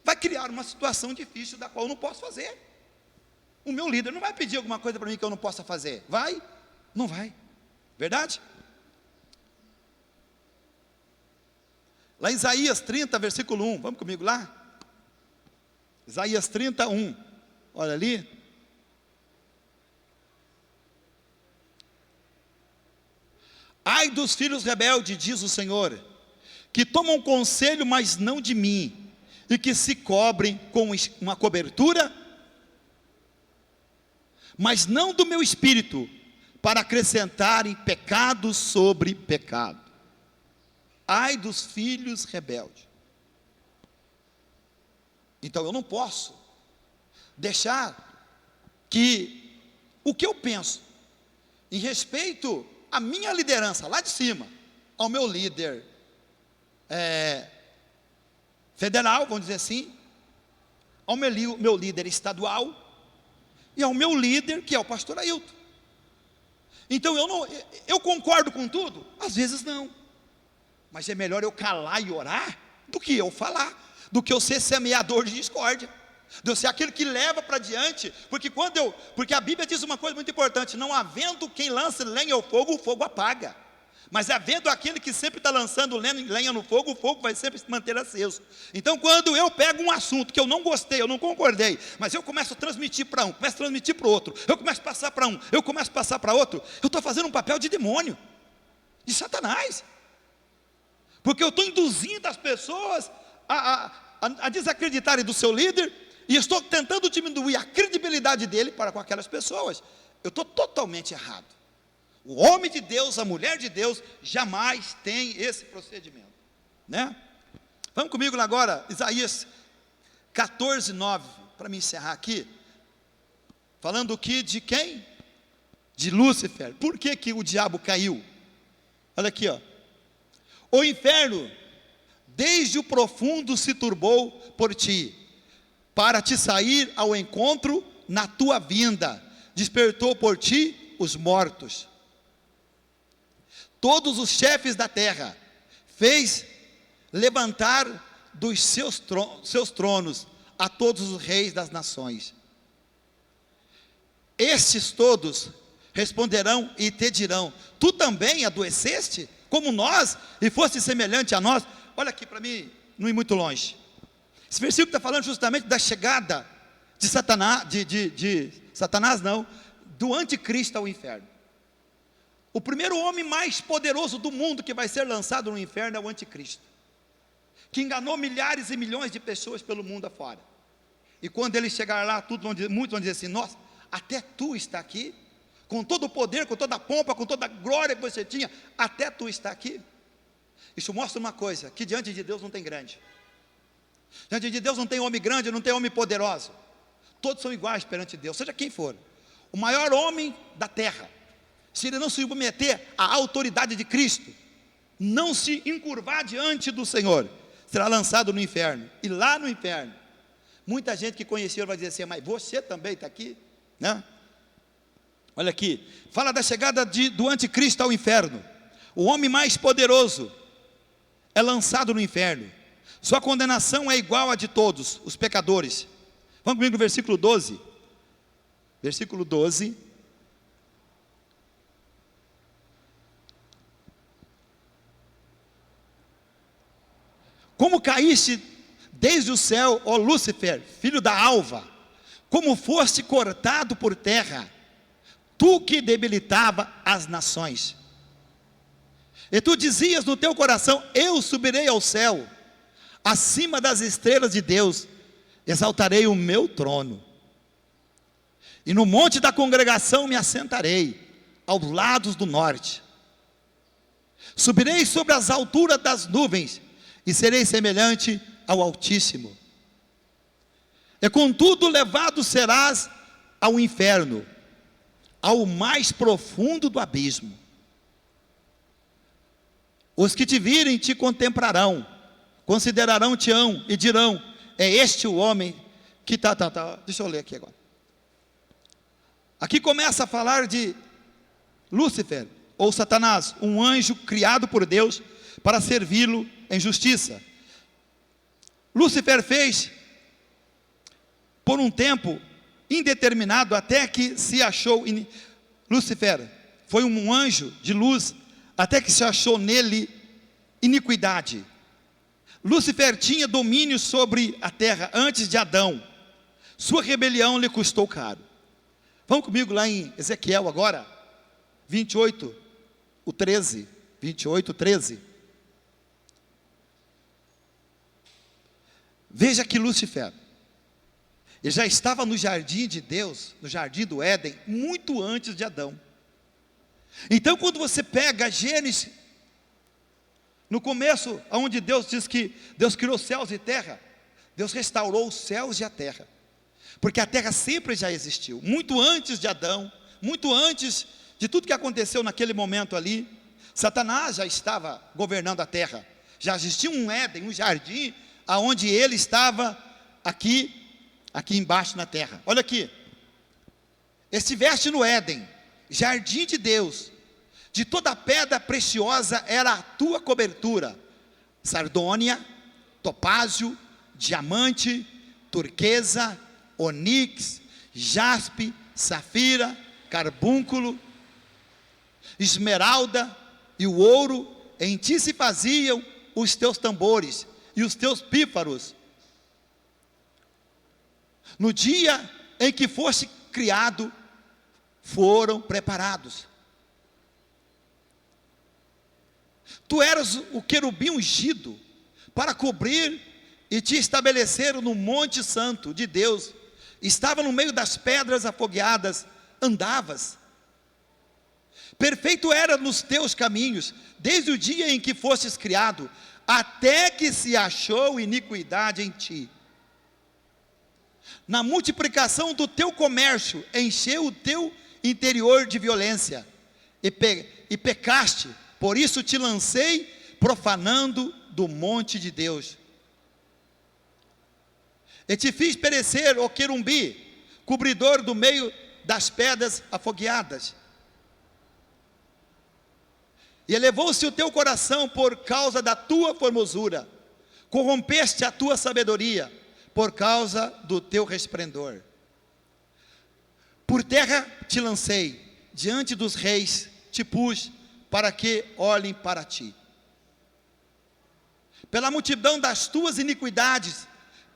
vai criar uma situação difícil da qual eu não posso fazer. O meu líder não vai pedir alguma coisa para mim que eu não possa fazer. Vai? Não vai. Verdade? Lá em Isaías 30, versículo 1, vamos comigo lá? Isaías 31, olha ali. Ai dos filhos rebeldes, diz o Senhor, que tomam conselho, mas não de mim, e que se cobrem com uma cobertura, mas não do meu espírito, para acrescentarem pecado sobre pecado. Ai dos filhos rebeldes. Então eu não posso deixar que o que eu penso em respeito à minha liderança lá de cima, ao meu líder federal, vamos dizer assim, ao meu líder estadual e ao meu líder, que é o pastor Ailton. Então eu concordo com tudo? Às vezes não, mas é melhor eu calar e orar do que eu falar, do que eu ser semeador de discórdia, de eu ser aquele que leva para diante, porque a Bíblia diz uma coisa muito importante: não havendo quem lance lenha ao fogo, o fogo apaga, mas havendo aquele que sempre está lançando lenha no fogo, o fogo vai sempre se manter aceso. Então quando eu pego um assunto que eu não gostei, eu não concordei, mas eu começo a transmitir para um, começo a transmitir para o outro, eu começo a passar para um, eu começo a passar para outro, eu estou fazendo um papel de demônio, de Satanás, porque eu estou induzindo as pessoas a desacreditarem do seu líder, e estou tentando diminuir a credibilidade dele para com aquelas pessoas. Eu estou totalmente errado. O homem de Deus, a mulher de Deus, jamais tem esse procedimento, né? Vamos comigo lá agora, Isaías 14, 9, para me encerrar aqui, falando aqui de quem? De Lúcifer. Por que o diabo caiu? Olha aqui, ó. O inferno desde o profundo se turbou por ti, para te sair ao encontro na tua vinda, despertou por ti os mortos. Todos os chefes da terra fez levantar dos seus tronos a todos os reis das nações. Estes todos responderão e te dirão: tu também adoeceste como nós e foste semelhante a nós. Olha aqui para mim, não ir muito longe. Esse versículo está falando justamente da chegada de Satanás, do anticristo ao inferno. O primeiro homem mais poderoso do mundo que vai ser lançado no inferno é o anticristo, que enganou milhares e milhões de pessoas pelo mundo afora. E quando ele chegar lá, muitos vão dizer assim: nossa, até tu está aqui, com todo o poder, com toda a pompa, com toda a glória que você tinha, até tu está aqui. Isso mostra uma coisa, que diante de Deus não tem grande. Diante de Deus não tem homem grande, não tem homem poderoso. Todos são iguais perante Deus, seja quem for. O maior homem da terra, se ele não se submeter à autoridade de Cristo, não se encurvar diante do Senhor, será lançado no inferno. E lá no inferno, muita gente que conheceu vai dizer assim: mas você também está aqui, né? Olha aqui, fala da chegada do anticristo ao inferno. O homem mais poderoso é lançado no inferno. Sua condenação é igual a de todos os pecadores. Vamos comigo no versículo 12. Versículo 12. Como caíste desde o céu, ó Lúcifer, filho da alva, como foste cortado por terra, tu que debilitava as nações. E tu dizias no teu coração: eu subirei ao céu, acima das estrelas de Deus, exaltarei o meu trono, e no monte da congregação me assentarei, aos lados do norte. Subirei sobre as alturas das nuvens, e serei semelhante ao Altíssimo. E contudo levado serás ao inferno, ao mais profundo do abismo. Os que te virem te contemplarão, considerarão-te-ão e dirão: é este o homem que Deixa eu ler aqui agora. Aqui começa a falar de Lúcifer, ou Satanás, um anjo criado por Deus para servi-lo em justiça. Lúcifer fez por um tempo indeterminado, até que se achou. Lúcifer foi um anjo de luz, até que se achou nele iniquidade. Lúcifer tinha domínio sobre a terra antes de Adão. Sua rebelião lhe custou caro. Vamos comigo lá em Ezequiel agora, 28, o 13. 28, 13. Veja que Lúcifer, ele já estava no jardim de Deus, no jardim do Éden, muito antes de Adão. Então quando você pega Gênesis, no começo, onde Deus diz que Deus criou céus e terra, Deus restaurou os céus e a terra, porque a terra sempre já existiu, muito antes de Adão, muito antes de tudo que aconteceu naquele momento ali. Satanás já estava governando a terra, já existia um Éden, um jardim, aonde ele estava aqui embaixo na terra. Olha aqui, estiveste no Éden, jardim de Deus, de toda pedra preciosa era a tua cobertura: sardônia, topázio, diamante, turquesa, onix, jaspe, safira, carbúnculo, esmeralda e o ouro. Em ti se faziam os teus tambores e os teus pífaros. No dia em que foste criado, foram preparados. Tu eras o querubim ungido para cobrir e te estabeleceram no monte santo de Deus. Estava no meio das pedras afogueadas, andavas. Perfeito era nos teus caminhos, desde o dia em que fostes criado, até que se achou iniquidade em ti. Na multiplicação do teu comércio, encheu o teu interior de violência, e pecaste, por isso te lancei profanando do monte de Deus. E te fiz perecer, ó querumbi, cobridor do meio das pedras afogueadas. E elevou-se o teu coração por causa da tua formosura, corrompeste a tua sabedoria, por causa do teu resplendor. Por terra te lancei, diante dos reis te pus, para que olhem para ti. Pela multidão das tuas iniquidades,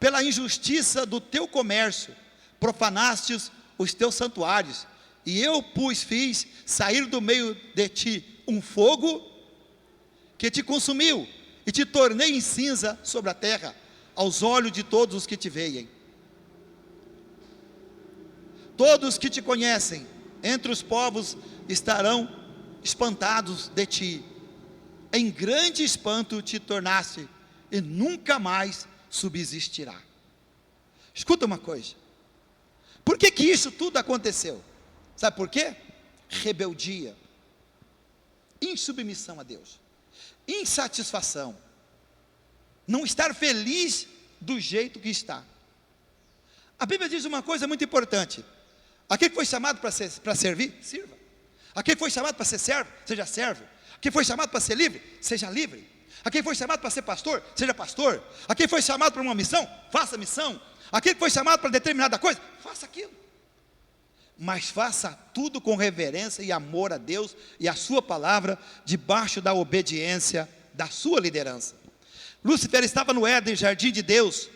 pela injustiça do teu comércio, profanastes os teus santuários, e eu fiz sair do meio de ti um fogo que te consumiu, e te tornei em cinza sobre a terra, aos olhos de todos os que te veem. Todos que te conhecem entre os povos estarão espantados de ti. Em grande espanto te tornaste, e nunca mais subsistirá. Escuta uma coisa. Por que isso tudo aconteceu? Sabe por quê? Rebeldia, insubmissão a Deus, insatisfação, não estar feliz do jeito que está. A Bíblia diz uma coisa muito importante: aquele que foi chamado para servir, sirva. Aquele que foi chamado para ser servo, seja servo. Aquele que foi chamado para ser livre, seja livre. Aquele que foi chamado para ser pastor, seja pastor. Aquele que foi chamado para uma missão, faça missão. Aquele que foi chamado para determinada coisa, faça aquilo. Mas faça tudo com reverência e amor a Deus e a sua palavra, debaixo da obediência da sua liderança. Lúcifer estava no Éden, jardim de Deus.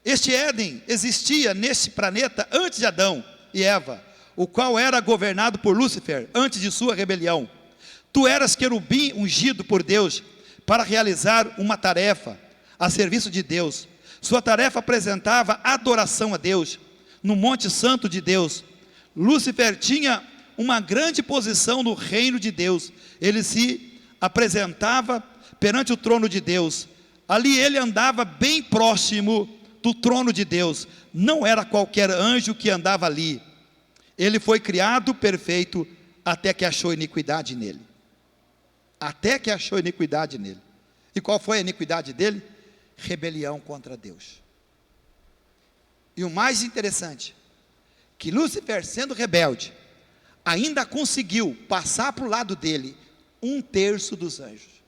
Este Éden existia neste planeta antes de Adão e Eva, o qual era governado por Lúcifer antes de sua rebelião. Tu eras querubim ungido por Deus para realizar uma tarefa a serviço de Deus. Sua tarefa apresentava adoração a Deus no Monte Santo de Deus. Lúcifer tinha uma grande posição no reino de Deus. Ele se apresentava perante o trono de Deus. Ali ele andava bem próximo do trono de Deus. Não era qualquer anjo que andava ali. Ele foi criado perfeito até que achou iniquidade nele. Até que achou iniquidade nele. E qual foi a iniquidade dele? Rebelião contra Deus. E o mais interessante, que Lúcifer, sendo rebelde, ainda conseguiu passar para o lado dele 1/3 dos anjos.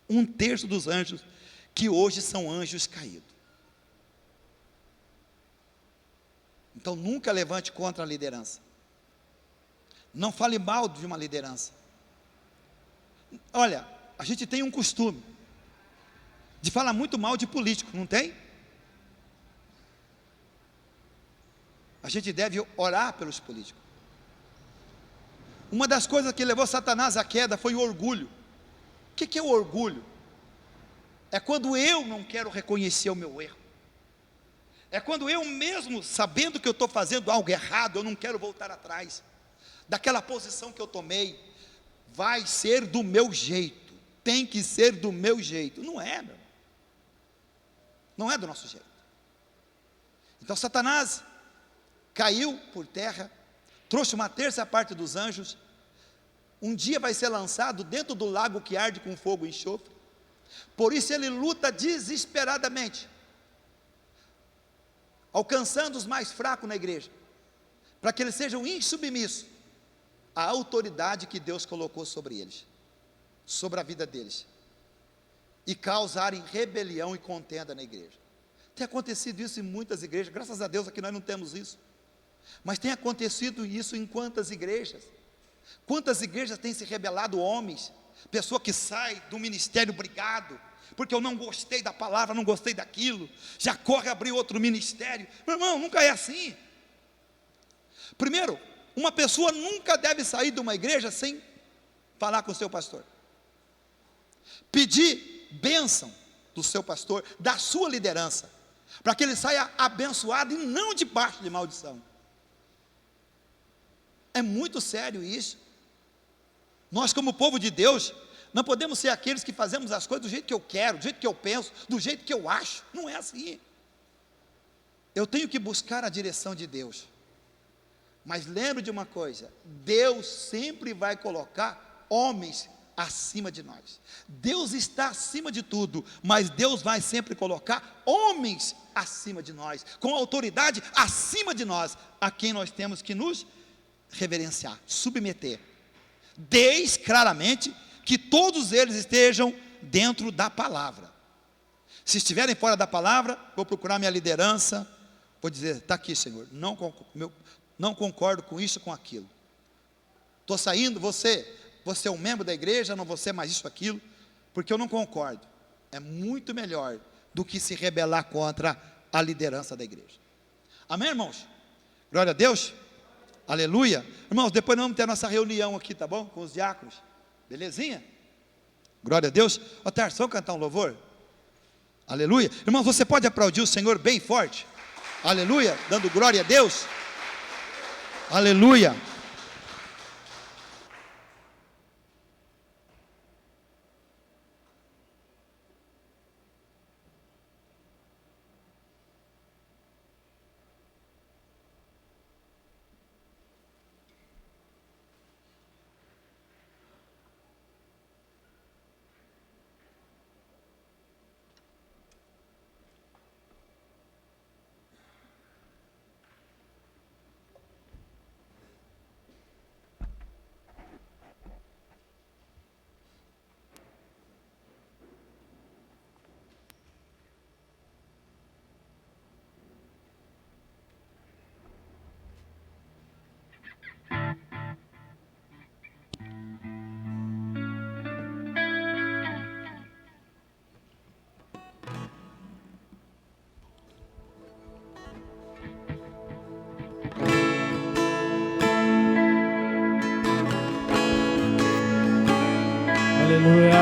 1/3 dos anjos que hoje são anjos caídos. Então nunca levante contra a liderança. Não fale mal de uma liderança. Olha, a gente tem um costume de falar muito mal de político, não tem? A gente deve orar pelos políticos. Uma das coisas que levou Satanás à queda foi o orgulho. O que é o orgulho? É quando eu não quero reconhecer o meu erro. É quando eu mesmo, sabendo que eu estou fazendo algo errado, eu não quero voltar atrás. Daquela posição que eu tomei, vai ser do meu jeito, tem que ser do meu jeito. Não é, meu. Não é do nosso jeito. Então Satanás caiu por terra, trouxe 1/3 parte dos anjos. Um dia vai ser lançado dentro do lago que arde com fogo e enxofre. Por isso ele luta desesperadamente, alcançando os mais fracos na igreja, para que eles sejam insubmissos à autoridade que Deus colocou sobre eles, sobre a vida deles, e causarem rebelião e contenda na igreja. Tem acontecido isso em muitas igrejas. Graças a Deus aqui nós não temos isso, mas tem acontecido isso em quantas igrejas? Quantas igrejas têm se rebelado homens, pessoa que sai do ministério brigado, porque eu não gostei da palavra, não gostei daquilo, já corre abrir outro ministério. Meu irmão, nunca é assim. Primeiro, uma pessoa nunca deve sair de uma igreja sem falar com o seu pastor, pedir bênção do seu pastor, da sua liderança, para que ele saia abençoado e não debaixo de maldição. É muito sério isso. Nós, como povo de Deus, não podemos ser aqueles que fazemos as coisas do jeito que eu quero, do jeito que eu penso, do jeito que eu acho. Não é assim. Eu tenho que buscar a direção de Deus. Mas lembre de uma coisa: Deus sempre vai colocar homens acima de nós. Deus está acima de tudo, mas Deus vai sempre colocar homens acima de nós, com autoridade acima de nós, a quem nós temos que nos reverenciar, submeter. Desde claramente que todos eles estejam dentro da palavra. Se estiverem fora da palavra, vou procurar minha liderança, vou dizer, está aqui, Senhor, não concordo com isso, com aquilo. Estou saindo, você é um membro da igreja, não vou ser mais isso, aquilo, porque eu não concordo. É muito melhor do que se rebelar contra a liderança da igreja. Amém, irmãos? Glória a Deus. Aleluia. Irmãos, depois nós vamos ter a nossa reunião aqui, tá bom? Com os diáconos. Belezinha? Glória a Deus. Ó, Tarso, vamos cantar um louvor? Aleluia. Irmãos, você pode aplaudir o Senhor bem forte? Aleluia. Dando glória a Deus. Aleluia. Aleluia.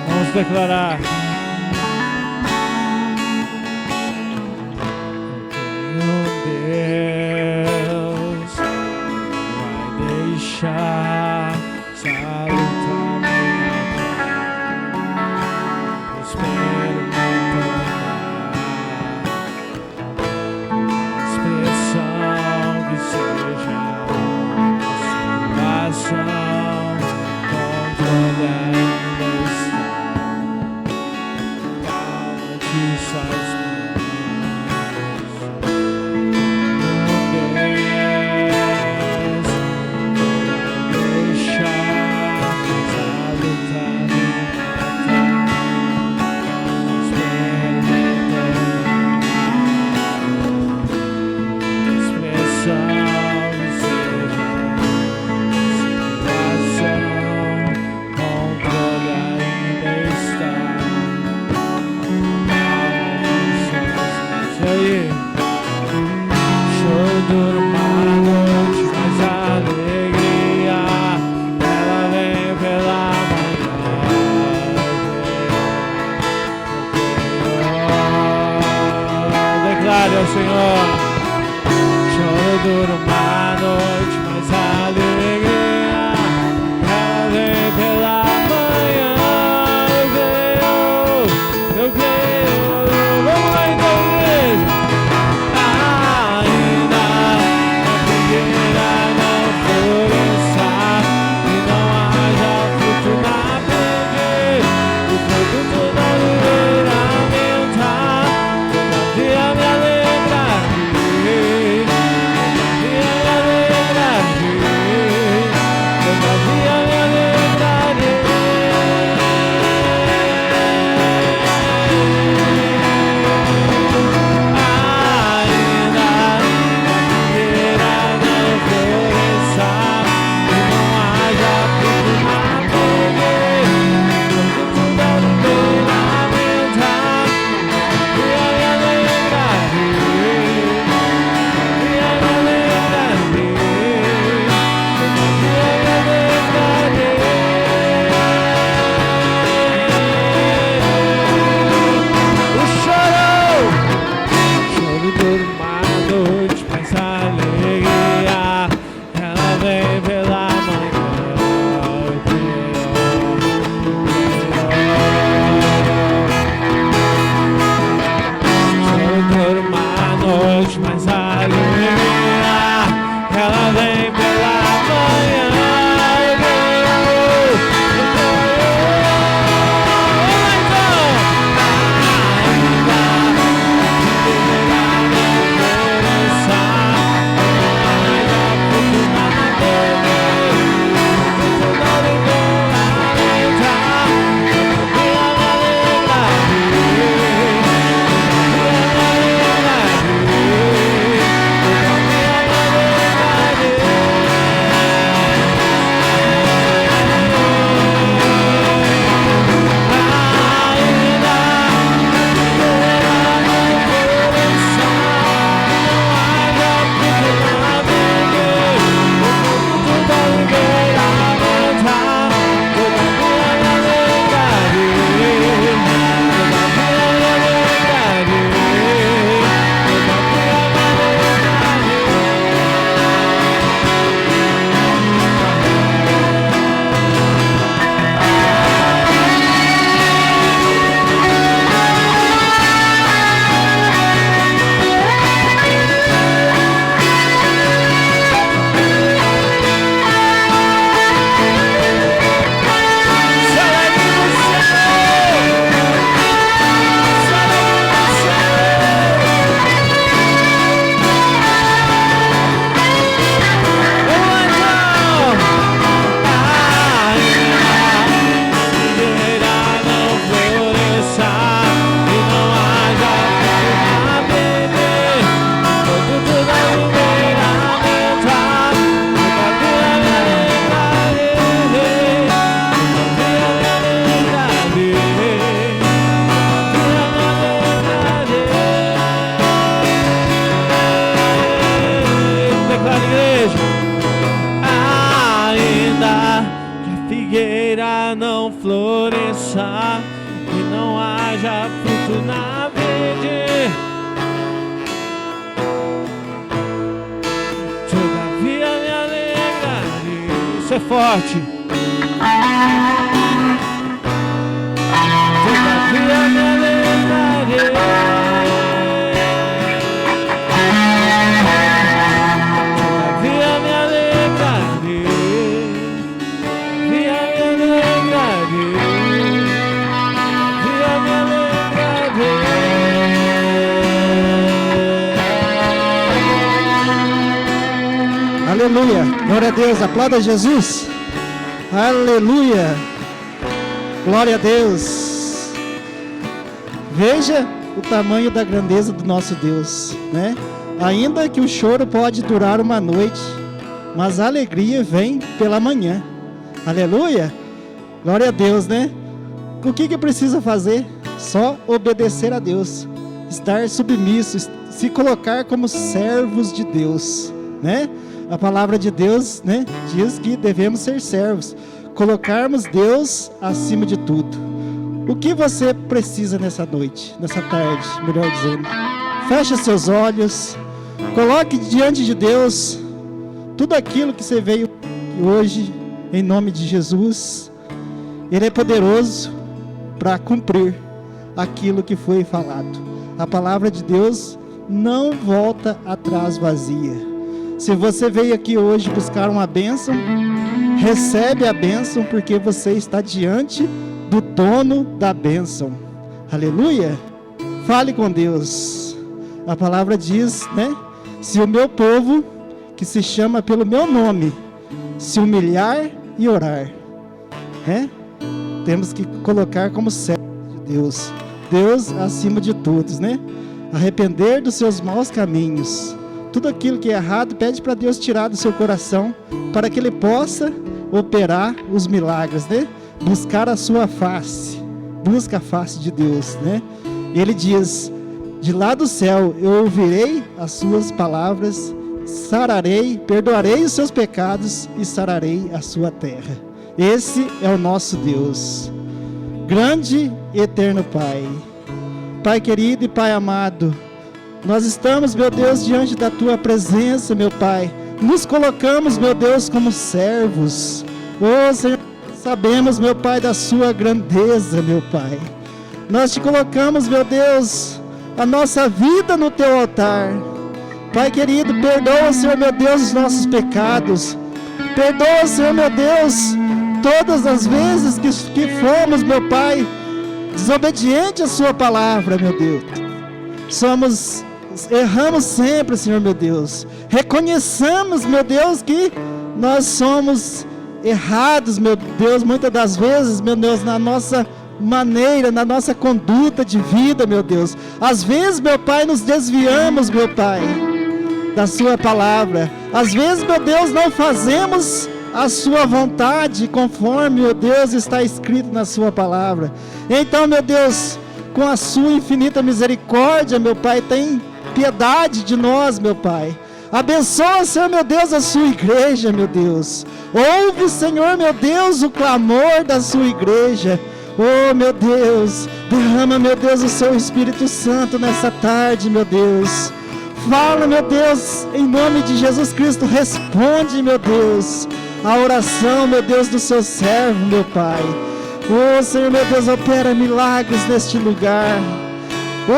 Vamos declarar. Deus vai deixar salutar, experimentar expressão que seja situação controlando está. Calma-te, suas Senhor, choro dura uma noite, mas a alegria ela vem pela manhã. Eu creio, vamos lá então, igreja. Ainda a figueira não florescer e não haja fruto na frente, o produto da videira aumentar, todavia me alegra. noite, mas a alegria, ela vem pela manhã. Não floresça e não haja fruto na vide, todavia me alegrarei. Isso é forte. Todavia me alegrarei. Todavia me alegrarei. Aleluia, glória a Deus, aplauda Jesus. Aleluia, glória a Deus. Veja o tamanho da grandeza do nosso Deus, né? Ainda que o choro pode durar uma noite, mas a alegria vem pela manhã. Aleluia, glória a Deus, né? O que precisa fazer? Só obedecer a Deus, estar submisso, se colocar como servos de Deus, né? A palavra de Deus, né, diz que devemos ser servos, colocarmos Deus acima de tudo. O que você precisa nessa noite, nessa tarde, melhor dizendo? Feche seus olhos, coloque diante de Deus tudo aquilo que você veio hoje, em nome de Jesus. Ele é poderoso para cumprir aquilo que foi falado. A palavra de Deus não volta atrás vazia. Se você veio aqui hoje buscar uma bênção, recebe a bênção, porque você está diante do dono da bênção. Aleluia! Fale com Deus. A palavra diz, né? Se o meu povo, que se chama pelo meu nome, se humilhar e orar, né? Temos que colocar como servo de Deus, Deus acima de todos, né? Arrepender dos seus maus caminhos. Tudo aquilo que é errado, pede para Deus tirar do seu coração, para que Ele possa operar os milagres, né? Buscar a sua face, busca a face de Deus, né? Ele diz, de lá do céu eu ouvirei as suas palavras, sararei, perdoarei os seus pecados e sararei a sua terra. Esse é o nosso Deus, grande e eterno Pai. Pai querido e Pai amado, nós estamos, meu Deus, diante da Tua presença, meu Pai. Nos colocamos, meu Deus, como servos. Oh, Senhor, sabemos, meu Pai, da Sua grandeza, meu Pai. Nós Te colocamos, meu Deus, a nossa vida no Teu altar. Pai querido, perdoa, Senhor meu Deus, os nossos pecados. Perdoa, Senhor meu Deus, todas as vezes que fomos, meu Pai, desobediente à sua palavra, meu Deus. Erramos sempre, Senhor meu Deus. Reconheçamos, meu Deus, que nós somos errados, meu Deus, muitas das vezes, meu Deus, na nossa maneira, na nossa conduta de vida, meu Deus. Às vezes, meu Pai, nos desviamos, meu Pai, da sua palavra. Às vezes, meu Deus, não fazemos a sua vontade conforme, meu Deus, está escrito na sua palavra. Então, meu Deus, com a sua infinita misericórdia, meu Pai, tem piedade de nós, meu Pai. Abençoa, Senhor meu Deus, a sua igreja, meu Deus. Ouve, Senhor meu Deus, o clamor da sua igreja. Oh, meu Deus, derrama, meu Deus, o seu Espírito Santo nessa tarde, meu Deus. Fala, meu Deus, em nome de Jesus Cristo, responde, meu Deus, a oração, meu Deus, do seu servo, meu Pai. Oh, Senhor, meu Deus, opera milagres neste lugar.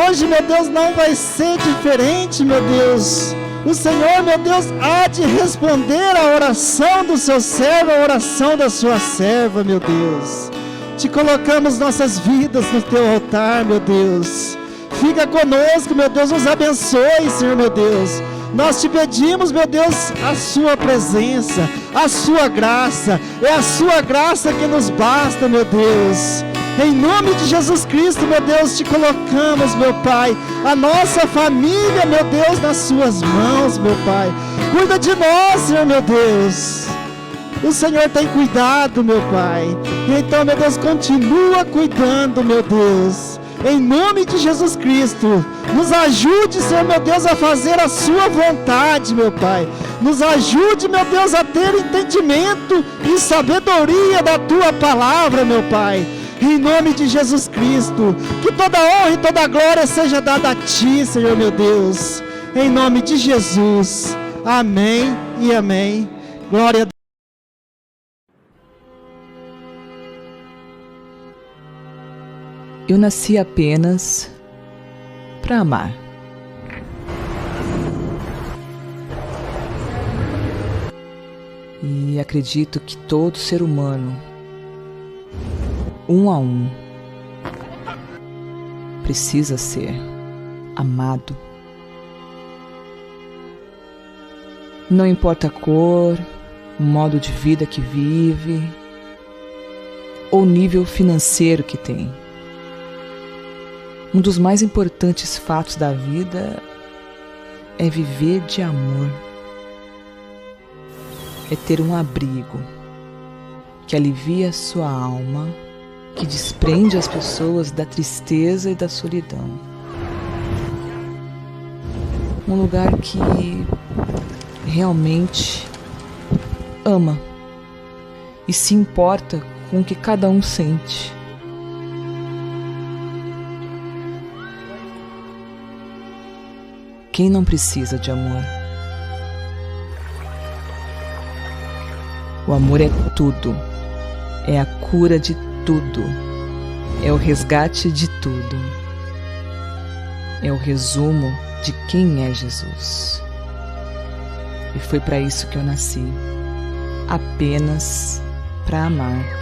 Hoje, meu Deus, não vai ser diferente, meu Deus. O Senhor, meu Deus, há de responder a oração do seu servo, a oração da sua serva, meu Deus. Te colocamos nossas vidas no teu altar, meu Deus. Fica conosco, meu Deus, nos abençoe, Senhor, meu Deus. Nós te pedimos, meu Deus, a sua presença, a sua graça. É a sua graça que nos basta, meu Deus. Em nome de Jesus Cristo, meu Deus, te colocamos, meu Pai, a nossa família, meu Deus, nas suas mãos, meu Pai. Cuida de nós, Senhor, meu Deus. O Senhor tem cuidado, meu Pai. Então, meu Deus, continua cuidando, meu Deus. Em nome de Jesus Cristo, nos ajude, Senhor, meu Deus, a fazer a sua vontade, meu Pai. Nos ajude, meu Deus, a ter entendimento e sabedoria da tua palavra, meu Pai. Em nome de Jesus Cristo, que toda honra e toda glória seja dada a ti, Senhor meu Deus. Em nome de Jesus. Amém e amém. Glória a Deus. Eu nasci apenas para amar. E acredito que todo ser humano, um a um, precisa ser amado. Não importa a cor, o modo de vida que vive, ou o nível financeiro que tem. Um dos mais importantes fatos da vida é viver de amor. É ter um abrigo que alivia a sua alma, que desprende as pessoas da tristeza e da solidão. Um lugar que realmente ama e se importa com o que cada um sente. Quem não precisa de amor? O amor é tudo, é a cura de tudo, é o resgate de tudo, é o resumo de quem é Jesus. E foi para isso que eu nasci, apenas para amar.